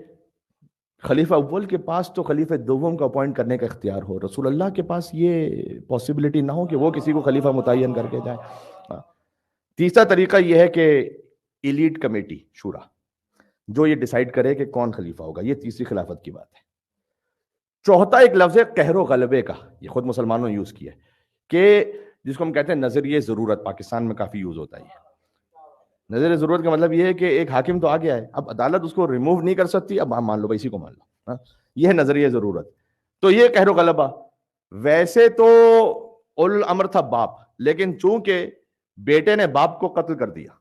خلیفہ اول کے پاس تو خلیفہ دوم کو اپوائنٹ کرنے کا اختیار ہو، رسول اللہ کے پاس یہ پاسبلٹی نہ ہو کہ وہ کسی کو خلیفہ متعین کر کے جائے. تیسرا طریقہ یہ ہے کہ ایلیٹ کمیٹی شورا جو یہ ڈیسائیڈ کرے کہ کون خلیفہ ہوگا، یہ تیسری خلافت کی بات ہے. چوتھا ایک لفظ ہے قہر و غلبے کا، یہ خود مسلمانوں نے یوز کیا ہے، کہ جس کو ہم کہتے ہیں نظریہ ضرورت، پاکستان میں کافی یوز ہوتا ہے. نظریہ ضرورت کا مطلب یہ ہے کہ ایک حاکم تو آ گیا ہے، اب عدالت اس کو ریموو نہیں کر سکتی، اب مان لو اسی کو مان لو. یہ ہے نظریہ ضرورت. تو یہ قہر و غلبہ. ویسے تو اولو الامر تھا باپ، لیکن چونکہ بیٹے نے باپ کو قتل کر دیا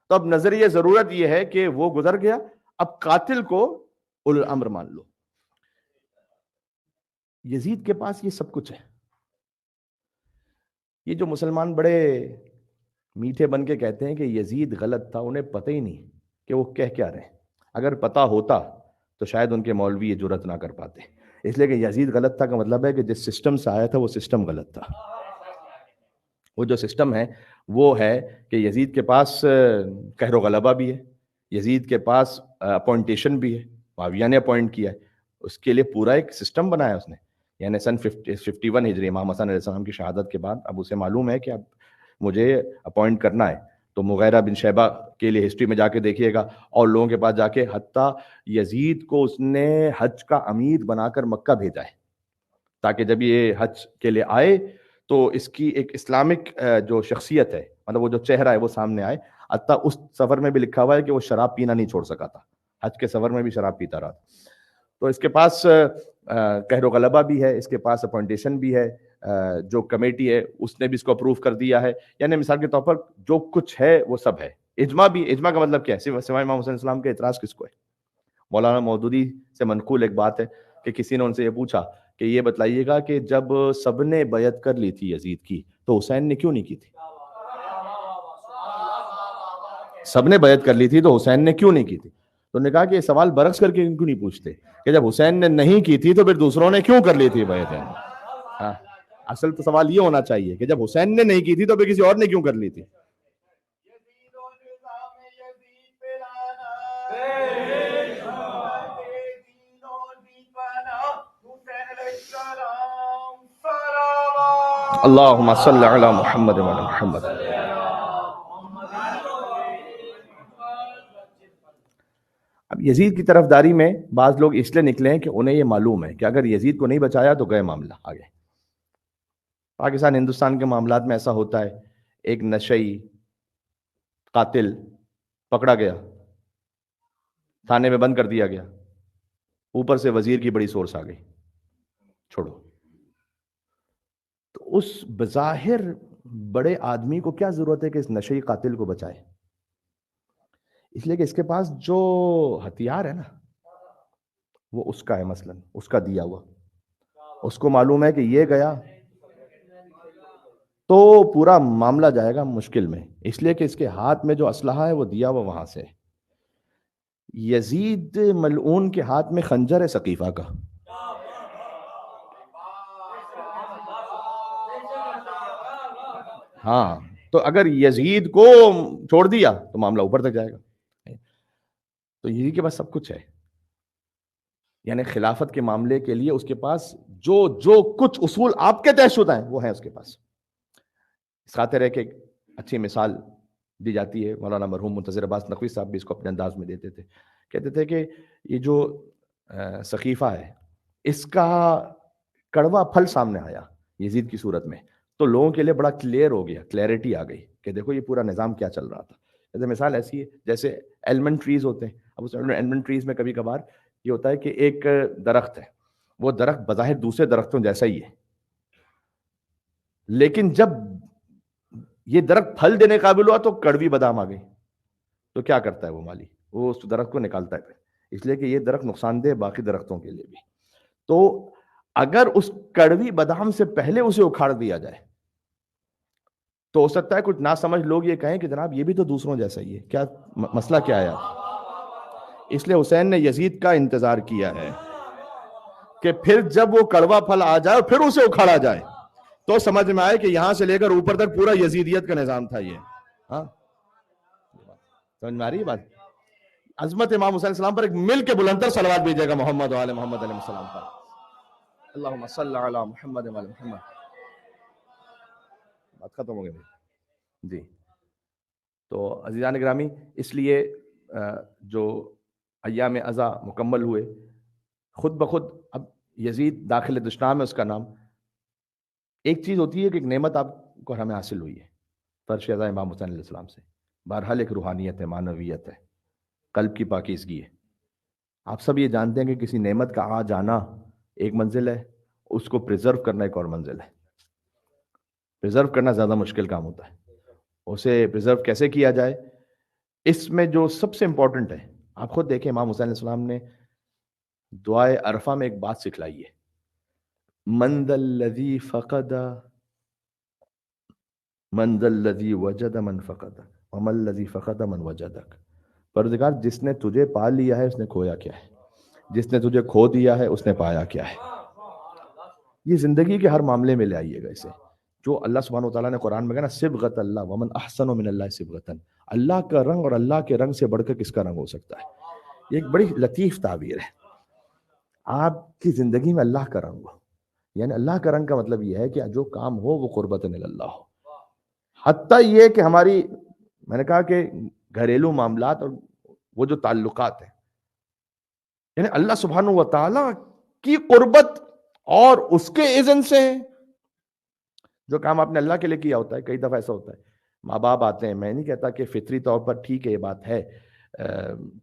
تو اب نظریہ ضرورت یہ ہے کہ وہ گزر گیا، اب قاتل کو اولو الامر مان لو. یزید کے پاس یہ سب کچھ ہے. یہ جو مسلمان بڑے میٹھے بن کے کہتے ہیں کہ یزید غلط تھا، انہیں پتہ ہی نہیں کہ وہ کہہ کیا رہے ہیں. اگر پتہ ہوتا تو شاید ان کے مولوی یہ جرت نہ کر پاتے. اس لیے کہ یزید غلط تھا کا مطلب ہے کہ جس سسٹم سے آیا تھا وہ سسٹم غلط تھا. وہ جو سسٹم ہے وہ ہے کہ یزید کے پاس قہر و غلبہ بھی ہے، یزید کے پاس اپوائنٹیشن بھی ہے، معاویہ نے اپوائنٹ کیا ہے، اس کے لیے پورا ایک سسٹم بنایا اس نے. یعنی سن 51 ہجری امام حسن علیہ السلام کی شہادت کے بعد اب اسے معلوم ہے کہ اب مجھے اپوائنٹ کرنا ہے، تو مغیرہ بن شیبہ کے لیے ہسٹری میں جا کے دیکھیے گا اور لوگوں کے پاس جا کے حتیٰ یزید کو اس نے حج کا امیر بنا کر مکہ بھیجا ہے تاکہ جب یہ حج کے لیے آئے تو اس کی ایک اسلامک جو شخصیت ہے، مطلب وہ جو چہرہ ہے وہ سامنے آئے. حتیٰ اس سفر میں بھی لکھا ہوا ہے کہ وہ شراب پینا نہیں چھوڑ سکا تھا، حج کے سفر میں بھی شراب پیتا رہا. تو اس کے پاس قہر و غلبہ بھی ہے، اس کے پاس اپوائنٹیشن بھی ہے، جو کمیٹی ہے اس نے بھی اس کو اپروو کر دیا ہے. یعنی مثال کے طور پر جو کچھ ہے وہ سب ہے. اجماع بھی، اجماع کا مطلب کیا ہے؟ سوائے امام حسین السلام کے اعتراض کس کو ہے؟ مولانا مودودی سے منقول ایک بات ہے کہ کسی نے ان سے یہ پوچھا کہ یہ بتلائیے گا کہ جب سب نے بیعت کر لی تھی یزید کی تو حسین نے کیوں نہیں کی تھی؟ سب نے بیعت کر لی تھی تو حسین نے کیوں نہیں کی تھی؟ تو نے کہا کہ یہ سوال برعکس کر کے کیوں نہیں پوچھتے کہ جب حسین نے نہیں کی تھی تو پھر دوسروں نے کیوں کر لی تھی بیعت؟ اصل تو سوال یہ ہونا چاہیے کہ جب حسین نے نہیں کی تھی تو پھر کسی اور نے کیوں کر لی تھی؟ اللہم صلی علی محمد وعلی محمد. اب یزید کی طرفداری میں بعض لوگ اس لیے نکلے ہیں کہ انہیں یہ معلوم ہے کہ اگر یزید کو نہیں بچایا تو گئے معاملہ آگے. پاکستان ہندوستان کے معاملات میں ایسا ہوتا ہے، ایک نشئی قاتل پکڑا گیا، تھانے میں بند کر دیا گیا، اوپر سے وزیر کی بڑی سورس آ گئی، چھوڑو. تو اس بظاہر بڑے آدمی کو کیا ضرورت ہے کہ اس نشئی قاتل کو بچائے؟ اس لیے کہ اس کے پاس جو ہتھیار ہے نا وہ اس کا ہے، مثلا اس کا دیا ہوا. اس کو معلوم ہے کہ یہ گیا تو پورا معاملہ جائے گا مشکل میں، اس لیے کہ اس کے ہاتھ میں جو اسلحہ ہے وہ دیا ہوا وہاں سے. یزید ملعون کے ہاتھ میں خنجر ہے سقیفہ کا. ہاں تو اگر یزید کو چھوڑ دیا تو معاملہ اوپر تک جائے گا. تو یزید کے پاس سب کچھ ہے، یعنی خلافت کے معاملے کے لیے اس کے پاس جو کچھ اصول آپ کے طے شدہ ہیں وہ ہیں اس کے پاس. اس خاطر ہے کہ اچھی مثال دی جاتی ہے، مولانا مرحوم منتظر عباس نقوی صاحب بھی اس کو اپنے انداز میں دیتے تھے. کہتے تھے کہ یہ جو سقیفہ ہے اس کا کڑوا پھل سامنے آیا یزید کی صورت میں تو لوگوں کے لیے بڑا کلیئر ہو گیا، کلیئرٹی آ گئی کہ دیکھو یہ پورا نظام کیا چل رہا تھا. جیسے مثال ایسی ہے جیسے ایلمنٹ ٹریز ہوتے ہیں. اب اس ایلمنٹ ٹریز میں کبھی کبھار یہ ہوتا ہے کہ ایک درخت ہے، وہ درخت بظاہر دوسرے درختوں جیسا ہی ہے، لیکن جب یہ درخت پھل دینے قابل ہوا تو کڑوی بادام آ گئی. تو کیا کرتا ہے وہ مالی؟ وہ اس درخت کو نکالتا ہے، اس لیے کہ یہ درخت نقصان دہ باقی درختوں کے لیے بھی. تو اگر اس کڑوی بادام سے پہلے اسے اکھاڑ دیا جائے تو ہو سکتا ہے کچھ نہ سمجھ لوگ یہ کہیں کہ جناب یہ بھی تو دوسروں جیسا ہی ہے، کیا مسئلہ کیا ہے؟ اس لیے حسین نے یزید کا انتظار کیا ہے کہ پھر جب وہ کڑوا پھل آ جائے اور پھر اسے اکھاڑا جائے تو سمجھ میں آئے کہ یہاں سے لے کر اوپر تک پورا یزیدیت کا نظام تھا یہ. ہاں سمجھ میں آ رہی ہے بات؟ عظمت امام حسین السلام پر ایک مل کے بلندر صلوات بھیجے گا محمد و آل محمد علیہ السلام پر. اللہم صلی علی محمد و آل محمد. بات ختم ہو گئی جی. تو عزیزان گرامی، اس لیے جو ایام عزا مکمل ہوئے خود بخود اب یزید داخل دشنام ہے اس کا نام. ایک چیز ہوتی ہے کہ ایک نعمت آپ کو ہمیں حاصل ہوئی ہے فرش عزا امام حسین علیہ السلام سے. بہرحال ایک روحانیت ہے، معنویت ہے، قلب کی پاکیزگی ہے. آپ سب یہ جانتے ہیں کہ کسی نعمت کا آ جانا ایک منزل ہے، اس کو پریزرو کرنا ایک اور منزل ہے. پریزرو کرنا زیادہ مشکل کام ہوتا ہے. اسے پریزرو کیسے کیا جائے، اس میں جو سب سے امپورٹنٹ ہے، آپ خود دیکھیں امام حسین علیہ السلام نے دعائے عرفہ میں ایک بات سکھلائی ہے، من ذا الذی فقد من ذا الذی وجد من فقد ومن الذی فقد من وجدک. پروردگار جس نے تجھے پا لیا ہے اس نے کھویا کیا ہے، جس نے تجھے کھو دیا ہے اس نے پایا کیا ہے. یہ زندگی کے ہر معاملے میں لے آئیے گا اسے. جو اللہ سبحانہ و تعالیٰ نے قرآن میں کہا نا صبغۃ اللہ ومن احسن من اللہ صبغۃ، اللہ کا رنگ اور اللہ کے رنگ سے بڑھ کر کس کا رنگ ہو سکتا ہے. یہ ایک بڑی لطیف تعبیر ہے. آپ کی زندگی میں اللہ کا رنگ ہو، یعنی اللہ کا رنگ کا مطلب یہ ہے کہ جو کام ہو وہ قربت اللہ ہو. حتیٰ یہ کہ ہماری، میں نے کہا کہ گھریلو معاملات اور وہ جو تعلقات ہیں، یعنی اللہ سبحانہ و تعالیٰ کی قربت اور اس کے اذن سے جو کام آپ نے اللہ کے لیے کیا ہوتا ہے. کئی دفعہ ایسا ہوتا ہے ماں باپ آتے ہیں، میں نہیں کہتا کہ فطری طور پر ٹھیک ہے یہ بات ہے،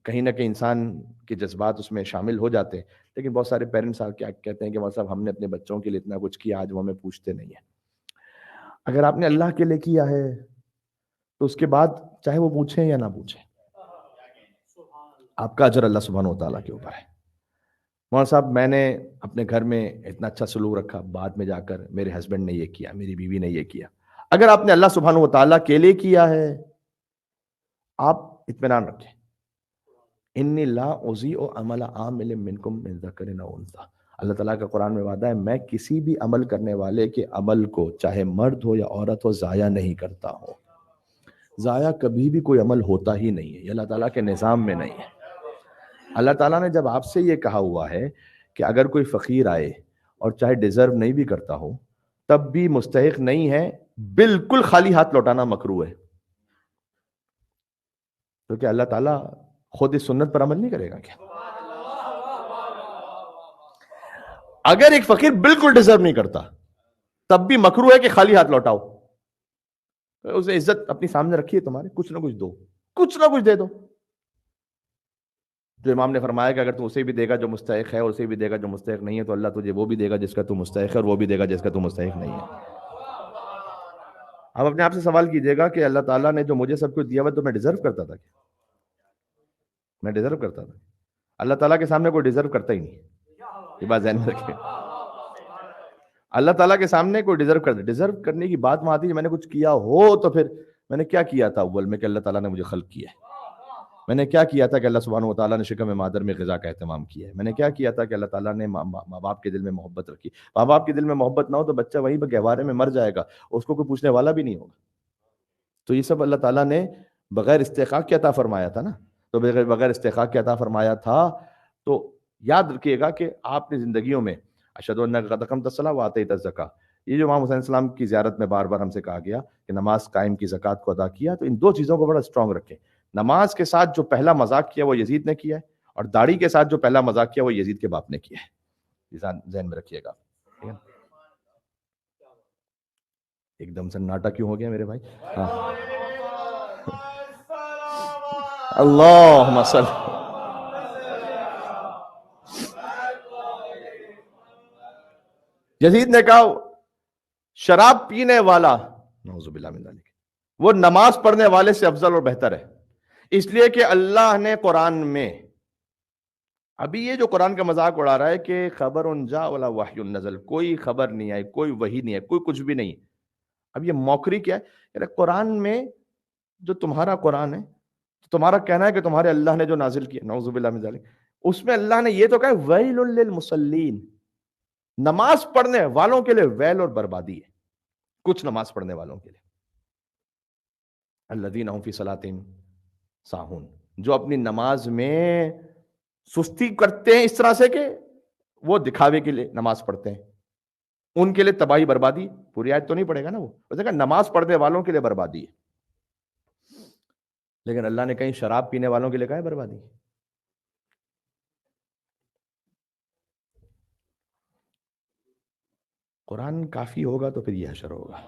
کہیں نہ کہیں انسان کے جذبات اس میں شامل ہو جاتے ہیں، لیکن بہت سارے پیرنٹس کیا کہتے ہیں کہ صاحب ہم نے اپنے بچوں کے لیے اتنا کچھ کیا، آج وہ ہمیں پوچھتے نہیں ہیں. اگر آپ نے اللہ کے لیے کیا ہے تو اس کے بعد چاہے وہ پوچھیں یا نہ پوچھیں، آپ کا اجر اللہ سبحانہ و تعالیٰ کے اوپر ہے. مولانا صاحب میں نے اپنے گھر میں اتنا اچھا سلوک رکھا، بعد میں جا کر میرے ہسبینڈ نے یہ کیا، میری بیوی نے یہ کیا. اگر آپ نے اللہ سبحانہ و تعالیٰ کے لیے کیا ہے آپ اطمینان رکھیں. انی لا اضیع عمل عامل منکم من ذکر او انثی. اللہ تعالیٰ کا قرآن میں وعدہ ہے میں کسی بھی عمل کرنے والے کے عمل کو چاہے مرد ہو یا عورت ہو ضائع نہیں کرتا ہوں. ضائع کبھی بھی کوئی عمل ہوتا ہی نہیں ہے، یہ اللہ تعالیٰ کے نظام میں نہیں ہے. اللہ تعالیٰ نے جب آپ سے یہ کہا ہوا ہے کہ اگر کوئی فقیر آئے اور چاہے ڈیزرو نہیں بھی کرتا ہو تب بھی مستحق نہیں ہے، بالکل خالی ہاتھ لوٹانا مکروہ ہے. تو کیا اللہ تعالیٰ خود اس سنت پر عمل نہیں کرے گا کیا؟ اگر ایک فقیر بالکل ڈیزرو نہیں کرتا تب بھی مکروہ ہے کہ خالی ہاتھ لوٹاؤ. اسے عزت اپنی سامنے رکھیے، تمہارے کچھ نہ کچھ دو، کچھ نہ کچھ دے دو. جو امام نے فرمایا کہ اگر تو اسے بھی دے گا جو مستحق ہے اور اسے بھی دے گا جو مستحق نہیں ہے تو اللہ تجھے وہ بھی دے گا جس کا تو مستحق ہے اور وہ بھی دے گا جس کا تو مستحق نہیں ہے. آپ اپنے آپ سے سوال کیجئے گا کہ اللہ تعالیٰ نے جو مجھے سب کچھ دیا ہوا تو میں ڈیزرو کرتا تھا کیا؟ میں ڈیزرو کرتا تھا؟ اللہ تعالیٰ کے سامنے کوئی ڈیزرو کرتا ہی نہیں، یہ بات ذہن میں رکھیں. اللہ تعالیٰ کے سامنے کوئی ڈیزرو کرتا، ڈیزرو کرنے کی بات وہاں آتی ہے میں نے کچھ کیا ہو تو پھر میں نے کیا کیا تھا اول میں کہ اللہ تعالیٰ نے مجھے خلق کیا ہے. میں نے کیا کیا تھا کہ اللہ سبحانہ و تعالیٰ نے شکم مادر میں غذا کا اہتمام کیا ہے؟ میں نے کیا کیا تھا کہ اللہ تعالیٰ نے ماں باپ کے دل میں محبت رکھی؟ ماں باپ کے دل میں محبت نہ ہو تو بچہ وہیں پہ گہوارے میں مر جائے گا، اس کو کوئی پوچھنے والا بھی نہیں ہوگا. تو یہ سب اللہ تعالیٰ نے بغیر استحقاق کے عطا فرمایا تھا نا. تو بغیر استحقاق کے عطا فرمایا تھا تو یاد رکھیے گا کہ آپ نے زندگیوں میں اشہد ان قد اقمت الصلاۃ وآتیت الزکاۃ، یہ جو امام حسین السلام کی زیارت میں بار بار ہم سے کہا گیا کہ نماز قائم کی، زکوٰۃ کو ادا کیا، تو ان دو چیزوں کو بڑا اسٹرانگ رکھیں. نماز کے ساتھ جو پہلا مذاق کیا وہ یزید نے کیا ہے، اور داڑھی کے ساتھ جو پہلا مذاق کیا وہ یزید کے باپ نے کیا ہے. یہ ذہن میں رکھیے گا. ٹھیک ہے؟ ایک دم سناٹا کیوں ہو گیا میرے بھائی؟ ہاں. اللہم صل. یزید نے کہا شراب پینے والا نعوذ باللہ من ذلک وہ نماز پڑھنے والے سے افضل اور بہتر ہے، اس لیے کہ اللہ نے قرآن میں، ابھی یہ جو قرآن کا مذاق اڑا رہا ہے کہ خبر جاء ولا وحی نزل، کوئی خبر نہیں آئی، کوئی وحی نہیں ہے، کوئی کچھ بھی نہیں. اب یہ موکری کیا ہے؟ یعنی قرآن میں جو تمہارا قرآن ہے، تمہارا کہنا ہے کہ تمہارے اللہ نے جو نازل کیا، نعوذ باللہ من ذلک، اس میں اللہ نے یہ تو کہا ہے ویل للمصلین، نماز پڑھنے والوں کے لیے ویل اور بربادی ہے. کچھ نماز پڑھنے والوں کے لیے الذین هم فی صلاتہم ساہون، جو اپنی نماز میں سستی کرتے ہیں اس طرح سے کہ وہ دکھاوے کے لیے نماز پڑھتے ہیں، ان کے لیے تباہی بربادی. پوری آیت تو نہیں پڑھے گا نا وہ، کہا نماز پڑھنے والوں کے لیے بربادی ہے. لیکن اللہ نے کہیں شراب پینے والوں کے لیے کہا ہے بربادی. قرآن کافی ہوگا تو پھر یہ حشر ہوگا.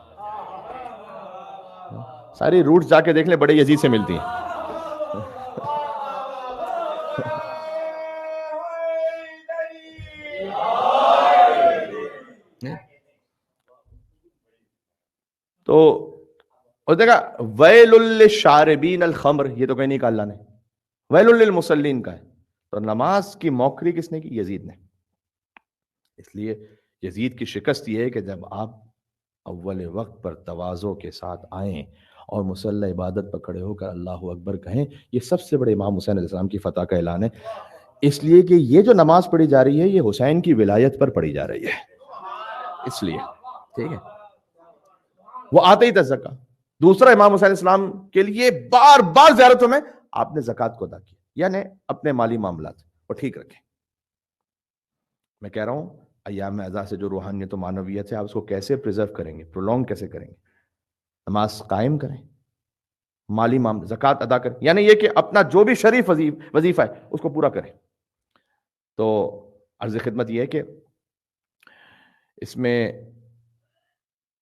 ساری روٹس جا کے دیکھ لیں، بڑے یزید سے ملتی ہیں. تو اس نے کہا ویل للشاربین الخمر، یہ تو کہیں نہیں کہا اللہ نے، ویل للمصلین کا ہے. تو نماز کی موکری کس نے کی؟ یزید نے. اس لیے یزید کی شکست یہ ہے کہ جب آپ اول وقت پر تواضع کے ساتھ آئیں اور مصلی عبادت پر کھڑے ہو کر اللہ اکبر کہیں، یہ سب سے بڑے امام حسین علیہ السلام کی فتح کا اعلان ہے. اس لیے کہ یہ جو نماز پڑھی جا رہی ہے یہ حسین کی ولایت پر پڑھی جا رہی ہے، اس لیے. ٹھیک ہے؟ وہ آتے ہی تھا زکا. دوسرا، امام حسین علیہ السلام کے لیے بار بار زیارتوں میں آپ نے زکوٰۃ کو ادا کیا، یعنی اپنے مالی معاملات وہ ٹھیک رکھیں. میں کہہ رہا ہوں ایام اعزا سے جو روحانیت و معنویت ہے آپ اس کو کیسے پریزرو کریں گے، پرولونگ کیسے کریں گے؟ نماز قائم کریں، مالی معاملہ زکوٰۃ ادا کریں، یعنی یہ کہ اپنا جو بھی شریف وظیفہ ہے اس کو پورا کریں. تو عرض خدمت یہ ہے کہ اس میں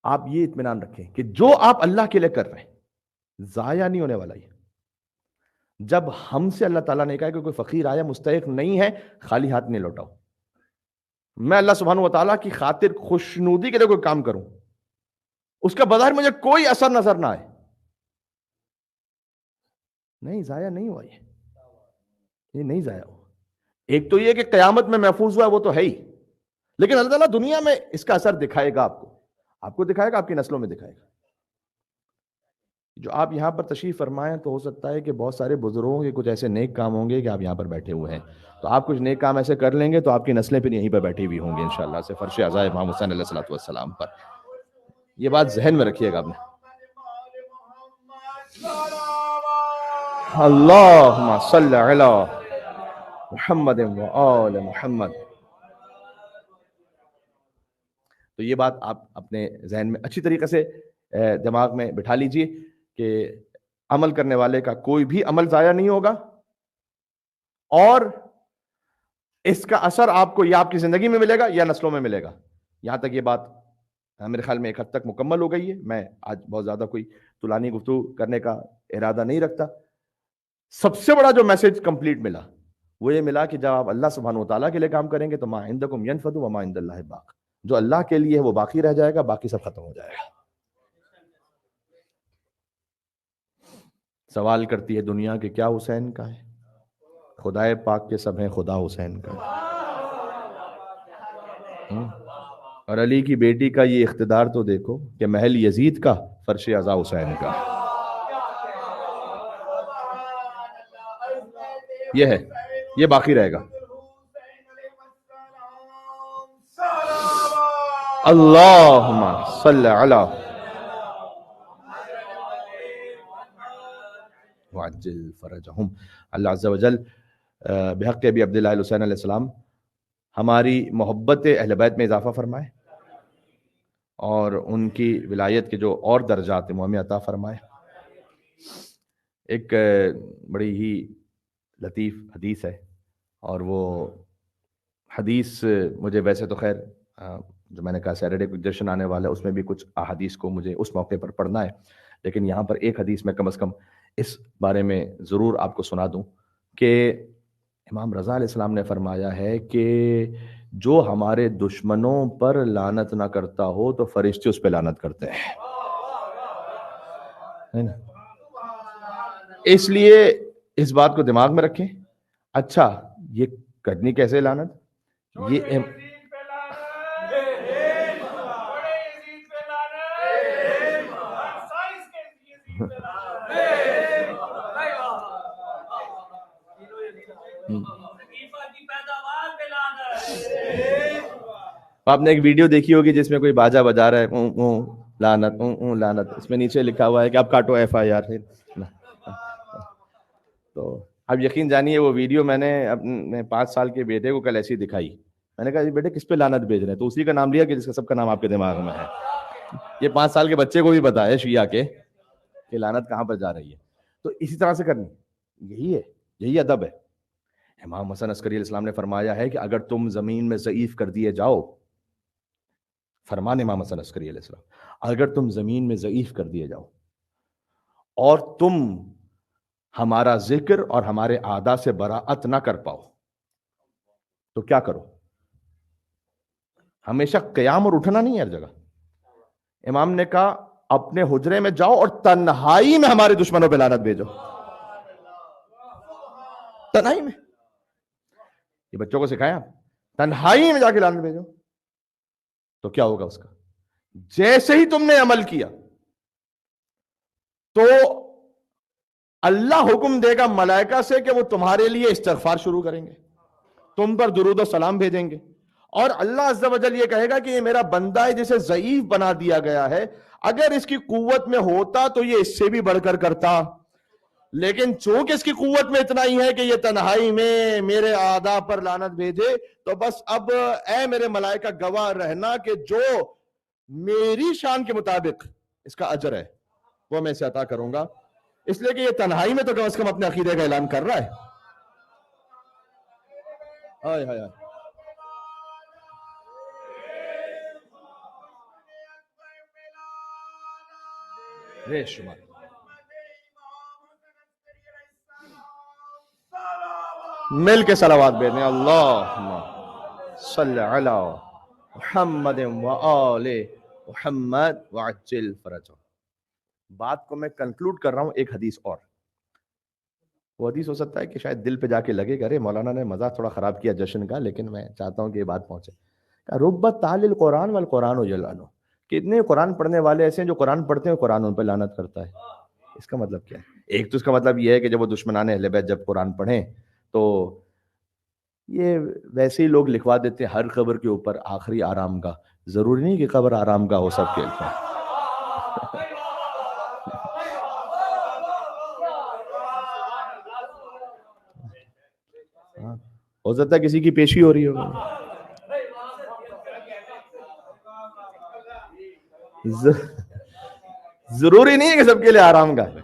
آپ یہ اطمینان رکھیں کہ جو آپ اللہ کے لیے کر رہے ہیں ضائع نہیں ہونے والا. یہ جب ہم سے اللہ تعالیٰ نے کہا کہ کوئی فقیر آیا مستحق نہیں ہے خالی ہاتھ نہیں لوٹاؤ، میں اللہ سبحانہ و تعالیٰ کی خاطر خوشنودی کے لیے کوئی کام کروں، اس کا بظاہر مجھے کوئی اثر نظر نہ آئے، نہیں ضائع نہیں ہوا، یہ نہیں ضائع ہوا. ایک تو یہ کہ قیامت میں محفوظ ہوا وہ تو ہے ہی، لیکن اللہ تعالیٰ دنیا میں اس کا اثر دکھائے گا، آپ کو دکھائے گا، آپ کی نسلوں میں دکھائے گا. جو آپ یہاں پر تشریف فرمائیں تو ہو سکتا ہے کہ بہت سارے بزرگوں کے کچھ ایسے نیک کام ہوں گے کہ آپ یہاں پر بیٹھے ہوئے ہیں، تو آپ کچھ نیک کام ایسے کر لیں گے تو آپ کی نسلیں پھر یہیں پر بیٹھی ہوئی ہوں گے انشاءاللہ سے فرش عزا امام حسین علیہ الصلوۃ والسلام پر. یہ بات ذہن میں رکھیے گا آپ نے. اللہم صل علی محمد و آل محمد. تو یہ بات آپ اپنے ذہن میں اچھی طریقے سے دماغ میں بٹھا لیجئے کہ عمل کرنے والے کا کوئی بھی عمل ضائع نہیں ہوگا، اور اس کا اثر آپ کو یا آپ کی زندگی میں ملے گا یا نسلوں میں ملے گا. یہاں تک یہ بات میرے خیال میں ایک حد تک مکمل ہو گئی ہے. میں آج بہت زیادہ کوئی طولانی گفتگو کرنے کا ارادہ نہیں رکھتا. سب سے بڑا جو میسج کمپلیٹ ملا وہ یہ ملا کہ جب آپ اللہ سبحانہ و تعالیٰ کے لیے کام کریں گے تو ما عندکم ینفد وما عند اللہ باق، جو اللہ کے لیے ہے وہ باقی رہ جائے گا، باقی سب ختم ہو جائے گا. سوال کرتی ہے دنیا کہ کیا حسین کا ہے؟ خدائے پاک کے سب ہیں، خدا حسین کا ہے. اور علی کی بیٹی کا یہ اقتدار تو دیکھو کہ محل یزید کا فرش عزا حسین کا. یہ ہے، یہ باقی رہے گا. اللہم صلی علی وعجل فرجہم. اللہ عز و جل بحق ابی عبداللہ الحسین علیہ السلام ہماری محبت اہل بیت میں اضافہ فرمائے اور ان کی ولایت کے جو اور درجات ہیں وہ ہمیں عطا فرمائے. ایک بڑی ہی لطیف حدیث ہے، اور وہ حدیث مجھے ویسے تو خیر جو میں نے کہا سیٹرڈے کو جشن آنے والا ہے اس میں بھی کچھ احادیث کو مجھے اس موقع پر پڑھنا ہے، لیکن یہاں پر ایک حدیث میں کم از کم اس بارے میں ضرور آپ کو سنا دوں کہ امام رضا علیہ السلام نے فرمایا ہے کہ جو ہمارے دشمنوں پر لعنت نہ کرتا ہو تو فرشتے اس پہ لعنت کرتے ہیں. ہے نا؟ اس لیے اس بات کو دماغ میں رکھیں. اچھا یہ کرنی کیسے لعنت؟ یہ آپ نے ایک ویڈیو دیکھی ہوگی جس میں کوئی باجا بجا رہا ہے، لعنت لعنت، اس میں نیچے لکھا ہوا ہے کہ آپ کاٹو FIR. تو اب یقین جانیے وہ ویڈیو میں نے اپنے 5 سال کے بیٹے کو کل ایسی دکھائی. میں نے کہا بیٹے کس پہ لعنت بھیج رہے ہیں؟ تو اسی کا نام لیا کہ جس کا سب کا نام آپ کے دماغ میں ہے. یہ 5 سال کے بچے کو بھی پتا ہے شیعہ کے کہ لعنت کہاں پر جا رہی ہے. تو اسی طرح سے کرنی، یہی ہے، یہی ادب ہے. امام حسن عسکری علیہ السلام نے فرمایا ہے کہ اگر تم زمین میں ضعیف کر دیے جاؤ، فرمان امام حسن عسکری علیہ السلام، اگر تم زمین میں ضعیف کر دیے جاؤ اور تم ہمارا ذکر اور ہمارے اعداء سے براءت نہ کر پاؤ تو کیا کرو؟ ہمیشہ قیام اور اٹھنا نہیں ہے ہر جگہ. امام نے کہا اپنے حجرے میں جاؤ اور تنہائی میں ہمارے دشمنوں پہ لعنت بھیجو. تنہائی میں، یہ بچوں کو سکھایا، تنہائی میں جا کے لعنت بھیجو. تو کیا ہوگا اس کا؟ جیسے ہی تم نے عمل کیا تو اللہ حکم دے گا ملائکہ سے کہ وہ تمہارے لیے استغفار شروع کریں گے، تم پر درود و سلام بھیجیں گے، اور اللہ عز و جل یہ کہے گا کہ یہ میرا بندہ ہے جسے ضعیف بنا دیا گیا ہے، اگر اس کی قوت میں ہوتا تو یہ اس سے بھی بڑھ کر کرتا، لیکن چونکہ اس کی قوت میں اتنا ہی ہے کہ یہ تنہائی میں میرے اعداء پر لعنت بھیجے، تو بس اب اے میرے ملائکہ گواہ رہنا کہ جو میری شان کے مطابق اس کا اجر ہے وہ میں اسے عطا کروں گا. اس لیے کہ یہ تنہائی میں تو کم از کم اپنے عقیدے کا اعلان کر رہا ہے. ہائے ہائے بے شمار. مل کے صلوات بھیجنے، اللہم صلی علی محمد وآل محمد وعجل فرجہ. بات کو میں کنکلوڈ کر رہا ہوں ایک حدیث اور. وہ حدیث ہو سکتا ہے کہ شاید دل پہ جا کے لگے کہ ارے مولانا نے مزہ تھوڑا خراب کیا جشن کا، لیکن میں چاہتا ہوں کہ یہ بات پہنچے. رب تعلی القرآن والقرآن یلعنہ، کتنے قرآن پڑھنے والے ایسے ہیں جو قرآن پڑھتے ہیں قرآن ان پہ لعنت کرتا ہے. اس کا مطلب کیا ہے؟ ایک تو اس کا مطلب یہ ہے کہ جب وہ دشمنان اہل بیت جب قرآن پڑھیں تو یہ ویسے ہی لوگ لکھوا دیتے ہیں ہر قبر کے اوپر آخری آرام گاہ. ضروری نہیں کہ قبر آرام گاہ ہو سب کے لیے. ہو سکتا ہے کسی کی پیشی ہو رہی ہوگی. ضروری نہیں ہے کہ سب کے لیے آرام گاہ ہے.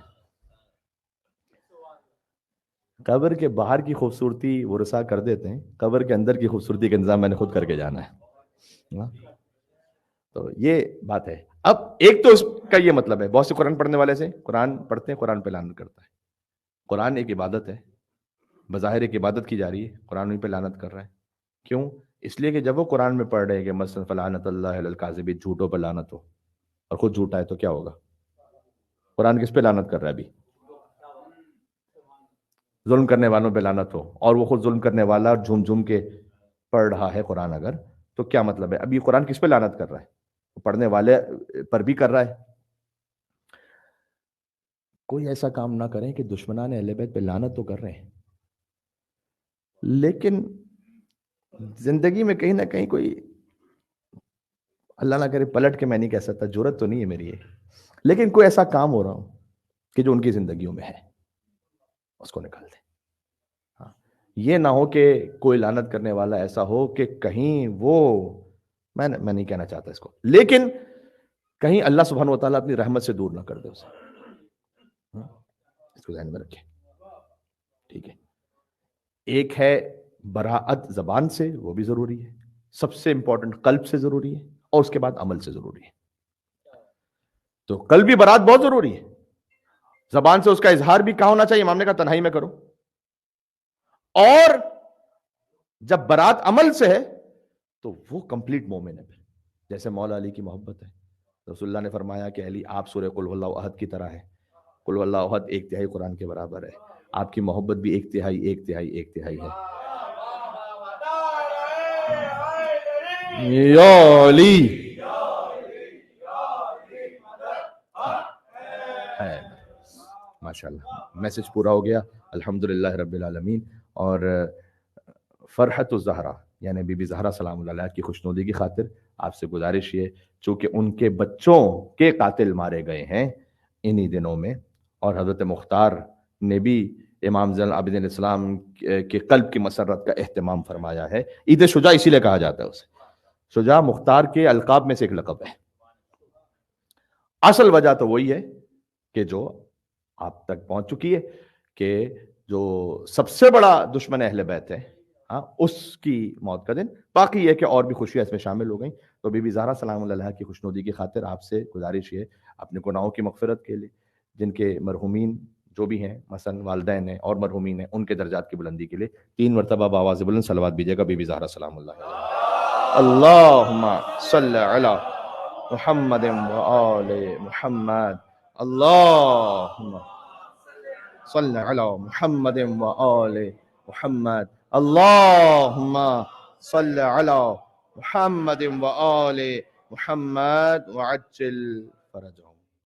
قبر کے باہر کی خوبصورتی وہ رسا کر دیتے ہیں، قبر کے اندر کی خوبصورتی کا انتظام میں نے خود کر کے جانا ہے. تو یہ بات ہے. اب ایک تو اس کا یہ مطلب ہے بہت سے قرآن پڑھنے والے سے قرآن پڑھتے ہیں قرآن پہ لعنت کرتا ہے. قرآن ایک عبادت ہے، بظاہر ایک عبادت کی جا رہی ہے، قرآن پہ لعنت کر رہا ہے. کیوں؟ اس لیے کہ جب وہ قرآن میں پڑھ رہے ہیں کہ مثلا فلعنت اللہ علی الکاذبین، جھوٹوں پر لعنت ہو، اور خود جھوٹا ہے تو کیا ہوگا؟ قرآن کس پہ لعنت کر رہا ہے؟ ابھی ظلم کرنے والوں پہ لعنت ہو اور وہ خود ظلم کرنے والا اور جھوم جھوم کے پڑھ رہا ہے قرآن، اگر تو کیا مطلب ہے؟ ابھی قرآن کس پہ لعنت کر رہا ہے؟ پڑھنے والے پر بھی کر رہا ہے. کوئی ایسا کام نہ کریں کہ دشمنان اہل بیت پہ لعنت تو کر رہے ہیں لیکن زندگی میں کہیں نہ کہیں کوئی، اللہ نہ کرے پلٹ کے میں نہیں کہہ سکتا، جرت تو نہیں ہے میری یہ، لیکن کوئی ایسا کام ہو رہا ہوں کہ جو ان کی زندگیوں میں ہے، اس کو نکال دیں. ہاں، یہ نہ ہو کہ کوئی لعنت کرنے والا ایسا ہو کہ کہیں وہ، میں نہیں کہنا چاہتا اس کو، لیکن کہیں اللہ سبحانہ و تعالیٰ اپنی رحمت سے دور نہ کر دے اسے. اس کو ذہن میں رکھیں. ٹھیک ہے، ایک ہے براءت زبان سے، وہ بھی ضروری ہے، سب سے امپورٹنٹ قلب سے ضروری ہے، اور اس کے بعد عمل سے ضروری ہے. تو قلبی برات بہت ضروری ہے. زبان سے اس کا اظہار بھی کہاں ہونا چاہیے؟ امام نے کہا تنہائی میں کرو. اور جب برات عمل سے ہے تو وہ کمپلیٹ مومن ہے. جیسے مولا علی کی محبت ہے، رسول اللہ نے فرمایا کہ علی آپ سورہ قل ہو اللہ احد کی طرح ہے. قل ہو اللہ احد 1/3 قرآن کے برابر ہے. آپ کی محبت بھی 1/3 ہے. یا علی ماشاءاللہ، میسج پورا ہو گیا الحمدللہ رب العالمین. اور فرحت الزہرا یعنی بی بی زہرا سلام اللہ علیہ کی خوشنودی کی خاطر آپ سے گزارش یہ، چونکہ ان کے بچوں کے قاتل مارے گئے ہیں انہی دنوں میں، اور حضرت مختار نے بھی امام زین العابدین علیہ السلام کے قلب کی مسرت کا اہتمام فرمایا ہے. عید شجاع اسی لیے کہا جاتا ہے اسے. شجاع مختار کے القاب میں سے ایک لقب ہے. اصل وجہ تو وہی ہے کہ جو آپ تک پہنچ چکی ہے کہ جو سب سے بڑا دشمن اہل بیت ہے، ہاں، اس کی موت کا دن. باقی یہ کہ اور بھی خوشیاں اس میں شامل ہو گئیں. تو بی بی زہرا سلام اللہ علیہ کی خوشنودی کی خاطر آپ سے گزارش یہ، اپنے گناہوں کی مغفرت کے لیے، جن کے مرحومین جو بھی ہیں مثلا والدین ہیں اور مرحومین ہیں، ان کے درجات کی بلندی کے لیے 3 مرتبہ بآواز بلند صلوات بیجیے گا بی بی زہرا سلام اللہ علیہ. اللہم صلی علی محمد و آل محمد. اللہم صلی علی محمد و آل محمد. اللہم صلی علی محمد و آل محمد وعجل فرجهم.